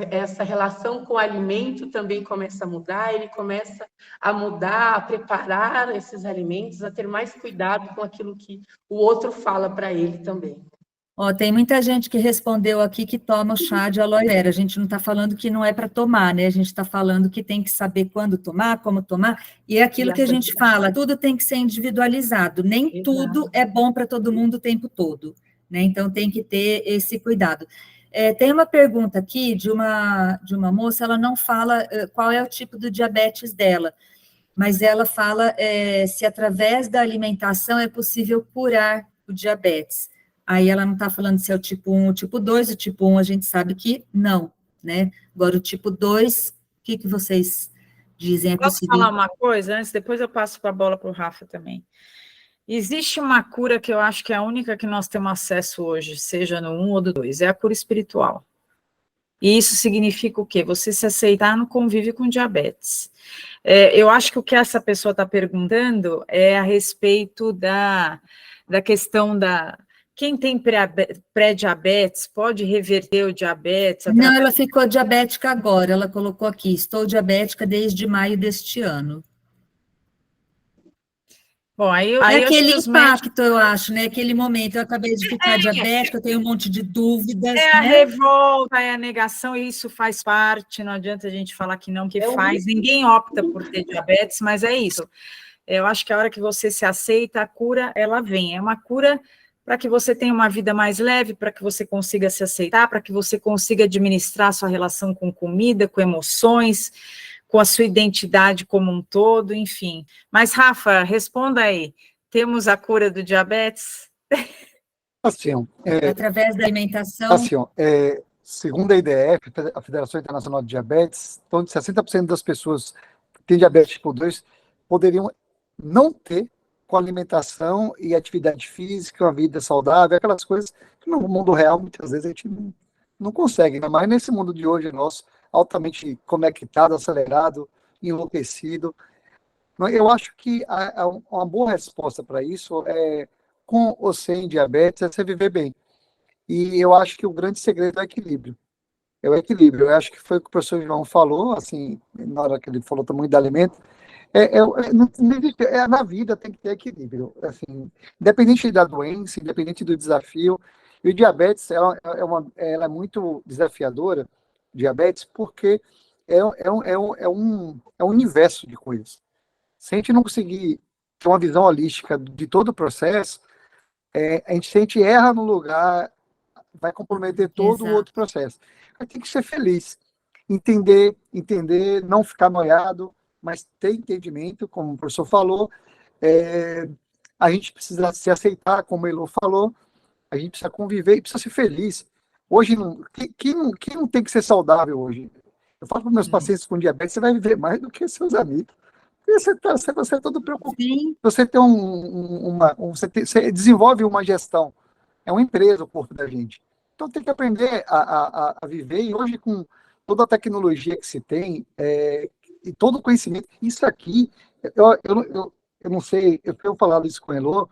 essa relação com o alimento também começa a mudar, ele começa a mudar, a preparar esses alimentos, a ter mais cuidado com aquilo que o outro fala para ele também. Ó, tem muita gente que respondeu aqui que toma o chá de aloe vera. A gente não está falando que não é para tomar, né? A gente está falando que tem que saber quando tomar, como tomar, e é aquilo que a gente fala, tudo tem que ser individualizado, nem tudo é bom para todo mundo o tempo todo, né? Então tem que ter esse cuidado. Tem uma pergunta aqui de uma moça, ela não fala qual é o tipo do diabetes dela, mas ela fala se através da alimentação é possível curar o diabetes. Aí ela não está falando se é o tipo 1 ou o tipo 2, o tipo 1 a gente sabe que não, né? Agora, o tipo 2, o que vocês dizem? Posso falar uma coisa antes? Depois eu passo a bola para o Rafa também. Existe uma cura que eu acho que é a única que nós temos acesso hoje, seja no 1 ou no 2, é a cura espiritual. E isso significa o quê? Você se aceitar no convívio com diabetes. Eu acho que o que essa pessoa está perguntando é a respeito da questão da... Quem tem pré-diabetes pode reverter o diabetes? Não, ela ficou diabética agora, ela colocou aqui, estou diabética desde maio deste ano. Bom, aí aquele impacto, eu acho, né? Aquele momento, eu acabei de ficar diabética, eu tenho um monte de dúvidas. É a revolta, é a negação, e isso faz parte, não adianta a gente falar que não, que faz. Ninguém opta por ter diabetes, mas é isso. Eu acho que a hora que você se aceita, a cura, ela vem. É uma cura para que você tenha uma vida mais leve, para que você consiga se aceitar, para que você consiga administrar a sua relação com comida, com emoções, com a sua identidade como um todo, enfim. Mas, Rafa, responda aí. Temos a cura do diabetes? Assim, através da alimentação? Assim, segundo a IDF, a Federação Internacional de Diabetes, então, 60% das pessoas que têm diabetes tipo 2 poderiam não ter com alimentação e atividade física, uma vida saudável, aquelas coisas que no mundo real, muitas vezes, a gente não consegue, ainda mais nesse mundo de hoje nosso, altamente conectado, acelerado, enlouquecido. Eu acho que uma boa resposta para isso é, com ou sem diabetes, é você viver bem. E eu acho que o grande segredo é o equilíbrio. É o equilíbrio. Eu acho que foi o que o professor João falou, assim, na hora que ele falou também do alimento, na vida tem que ter equilíbrio, assim, independente da doença, independente do desafio. E o diabetes, ela é muito desafiadora, diabetes, porque é um universo de coisas. Se a gente não conseguir ter uma visão holística de todo o processo, se a gente erra no lugar, vai comprometer todo o outro processo. Mas tem que ser feliz, entender, não ficar noiado, mas ter entendimento, como o professor falou. A gente precisa se aceitar, como o Elô falou, a gente precisa conviver e precisa ser feliz. Hoje, quem não tem que ser saudável hoje? Eu falo para meus pacientes com diabetes, você vai viver mais do que seus amigos. Você é todo preocupado. Sim. Você tem você desenvolve uma gestão. É uma empresa o corpo da gente. Então tem que aprender a viver. E hoje, com toda a tecnologia que se tem, e todo o conhecimento, isso aqui, eu não sei, eu tenho falado isso com o Elô,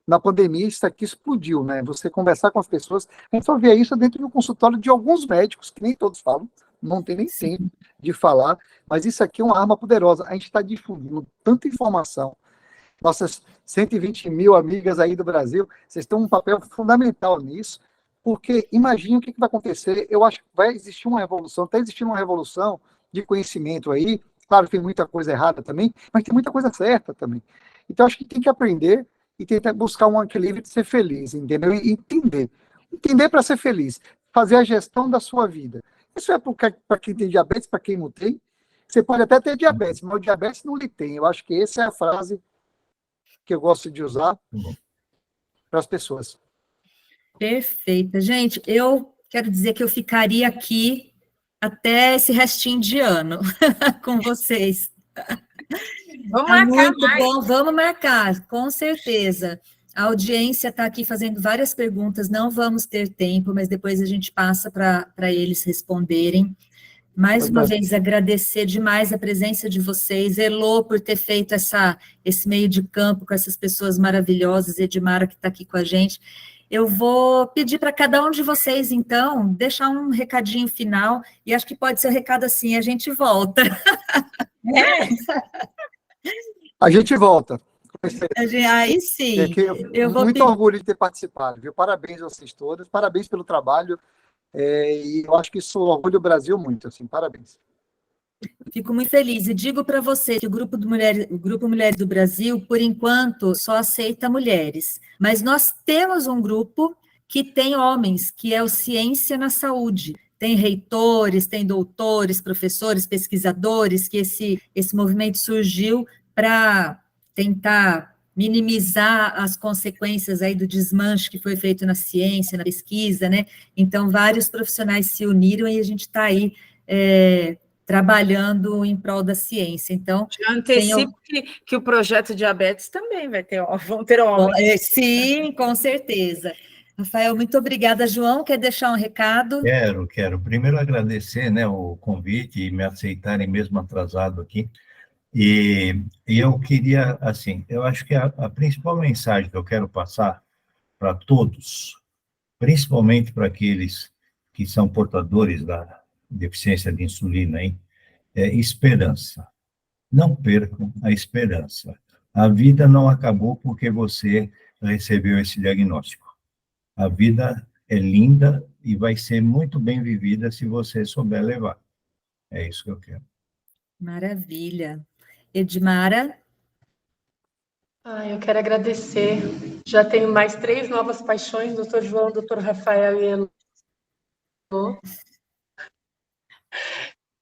na pandemia isso aqui explodiu, né? Você conversar com as pessoas, a gente só vê isso dentro do consultório de alguns médicos, que nem todos falam, não tem nem tempo de falar, mas isso aqui é uma arma poderosa. A gente está difundindo tanta informação. Nossas 120 mil amigas aí do Brasil, vocês têm um papel fundamental nisso, porque imagine o que vai acontecer. Eu acho que vai existir uma revolução, está existindo uma revolução de conhecimento aí. Claro que tem muita coisa errada também, mas tem muita coisa certa também. Então, acho que tem que aprender e tentar buscar um equilíbrio de ser feliz, entendeu? E entender para ser feliz, fazer a gestão da sua vida. Isso é para quem tem diabetes, para quem não tem. Você pode até ter diabetes, mas o diabetes não lhe tem. Eu acho que essa é a frase que eu gosto de usar para as pessoas. Perfeita. Gente, eu quero dizer que eu ficaria aqui até esse restinho de ano com vocês. Vamos Tá marcar muito mais. bom, vamos marcar, com certeza. A audiência está aqui fazendo várias perguntas, não vamos ter tempo, mas depois a gente passa para eles responderem. Mais uma vez, agradecer demais a presença de vocês, Elô, por ter feito esse meio de campo com essas pessoas maravilhosas, Edmara, que está aqui com a gente. Eu vou pedir para cada um de vocês, então, deixar um recadinho final, e acho que pode ser um recado assim, a gente volta. A gente volta. Aí sim, eu vou Muito orgulho de ter participado, viu? Parabéns a vocês todas, parabéns pelo trabalho, e eu acho que isso orgulha o Brasil muito, assim, parabéns. Fico muito feliz e digo para você que o Grupo Mulheres do Brasil, por enquanto, só aceita mulheres, mas nós temos um grupo que tem homens, que é o Ciência na Saúde. Tem reitores, tem doutores, professores, pesquisadores, que esse movimento surgiu para tentar minimizar as consequências aí do desmanche que foi feito na ciência, na pesquisa, né? Então, vários profissionais se uniram e a gente está aí trabalhando em prol da ciência. Então, já antecipo que o projeto Diabetes também vão ter homens. Sim, com certeza. Rafael, muito obrigada. João, quer deixar um recado? Quero. Primeiro agradecer, né, o convite e me aceitarem mesmo atrasado aqui. E eu queria, assim, eu acho que a principal mensagem que eu quero passar para todos, principalmente para aqueles que são portadores da deficiência de insulina, hein, é esperança. Não percam a esperança. A vida não acabou porque você recebeu esse diagnóstico. A vida é linda e vai ser muito bem vivida se você souber levar. É isso que eu quero. Maravilha. Edmara? Eu quero agradecer. Já tenho mais 3 novas paixões, doutor João, doutor Rafael e Elô.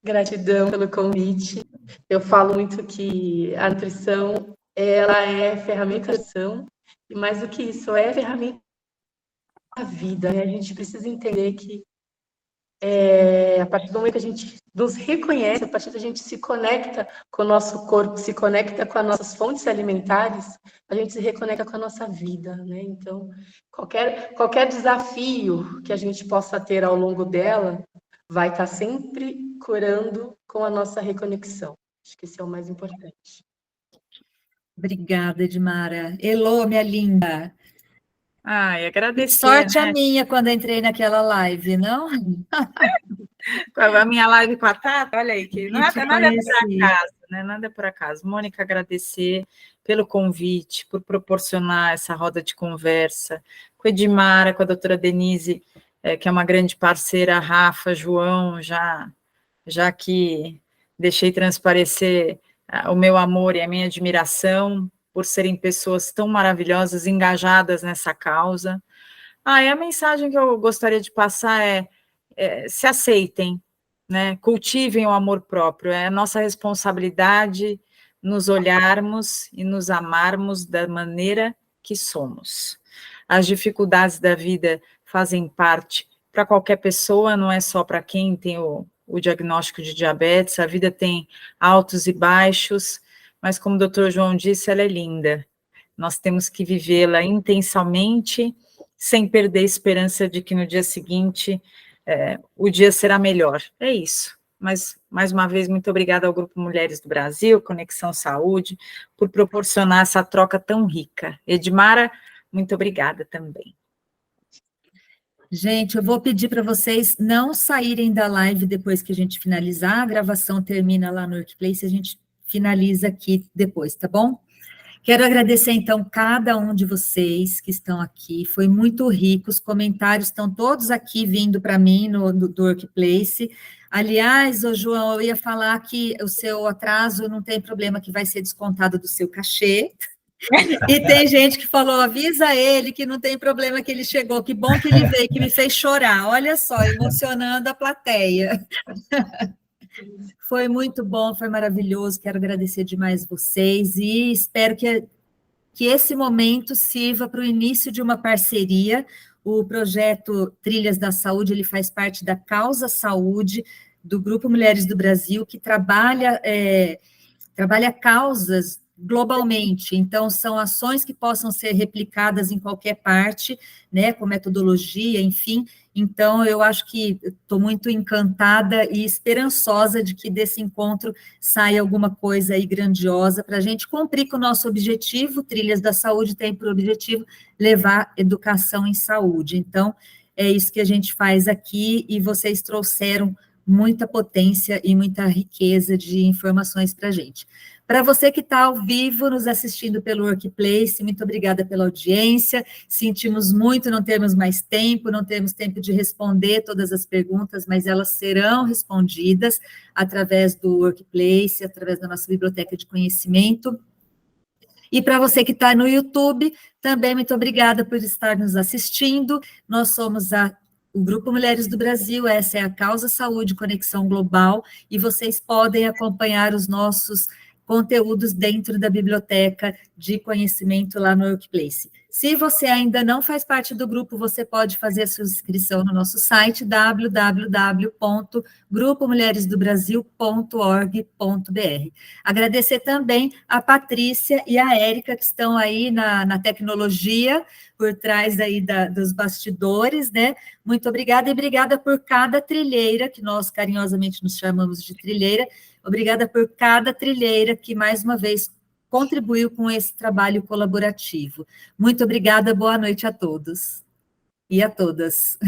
Gratidão pelo convite. Eu falo muito que a nutrição, ela é ferramenta de ação, e mais do que isso, é ferramenta da vida, né? A gente precisa entender que a partir do momento que a gente nos reconhece, a partir da gente se conecta com o nosso corpo, se conecta com as nossas fontes alimentares, a gente se reconecta com a nossa vida, né? Então, qualquer desafio que a gente possa ter ao longo dela vai estar sempre curando com a nossa reconexão. Acho que esse é o mais importante. Obrigada, Edmara. Elô, minha linda. Agradecer. Sorte a minha quando entrei naquela live, não? A minha live com a Tata, olha aí, que nada é por acaso, né? Nada é por acaso. Mônica, agradecer pelo convite, por proporcionar essa roda de conversa, com a Edmara, com a doutora Denise, que é uma grande parceira, a Rafa, João, já que deixei transparecer o meu amor e a minha admiração por serem pessoas tão maravilhosas, engajadas nessa causa. E a mensagem que eu gostaria de passar se aceitem, né? Cultivem o amor próprio, é a nossa responsabilidade nos olharmos e nos amarmos da maneira que somos. As dificuldades da vida fazem parte para qualquer pessoa, não é só para quem tem o diagnóstico de diabetes, a vida tem altos e baixos, mas como o doutor João disse, ela é linda. Nós temos que vivê-la intensamente, sem perder a esperança de que no dia seguinte o dia será melhor. É isso. Mas, mais uma vez, muito obrigada ao Grupo Mulheres do Brasil, Conexão Saúde, por proporcionar essa troca tão rica. Edmara, muito obrigada também. Gente, eu vou pedir para vocês não saírem da live depois que a gente finalizar, a gravação termina lá no Workplace, a gente finaliza aqui depois, tá bom? Quero agradecer, então, cada um de vocês que estão aqui, foi muito rico, os comentários estão todos aqui vindo para mim do Workplace. Aliás, ô João, eu ia falar que o seu atraso não tem problema, que vai ser descontado do seu cachê. E tem gente que falou, avisa ele que não tem problema que ele chegou, que bom que ele veio, que me fez chorar, olha só, emocionando a plateia. Foi muito bom, foi maravilhoso, quero agradecer demais vocês e espero que esse momento sirva para o início de uma parceria. O projeto Trilhas da Saúde, ele faz parte da Causa Saúde, do Grupo Mulheres do Brasil, que trabalha causas globalmente, então são ações que possam ser replicadas em qualquer parte, né, com metodologia, enfim, então eu acho que estou muito encantada e esperançosa de que desse encontro saia alguma coisa aí grandiosa para a gente cumprir com o nosso objetivo. Trilhas da Saúde tem por objetivo levar educação em saúde, então é isso que a gente faz aqui, e vocês trouxeram muita potência e muita riqueza de informações para a gente. Para você que está ao vivo, nos assistindo pelo Workplace, muito obrigada pela audiência, sentimos muito não termos mais tempo, não temos tempo de responder todas as perguntas, mas elas serão respondidas através do Workplace, através da nossa biblioteca de conhecimento. E para você que está no YouTube, também muito obrigada por estar nos assistindo. Nós somos o Grupo Mulheres do Brasil, essa é a Causa Saúde Conexão Global, e vocês podem acompanhar os nossos conteúdos dentro da biblioteca de conhecimento lá no Workplace. Se você ainda não faz parte do grupo, você pode fazer a sua inscrição no nosso site www.grupomulheresdobrasil.org.br. Agradecer também a Patrícia e a Érica, que estão aí na tecnologia, por trás aí dos bastidores, né? Muito obrigada, e obrigada por cada trilheira, que nós carinhosamente nos chamamos de trilheira. Obrigada por cada trilheira que, mais uma vez, contribuiu com esse trabalho colaborativo. Muito obrigada, boa noite a todos e a todas.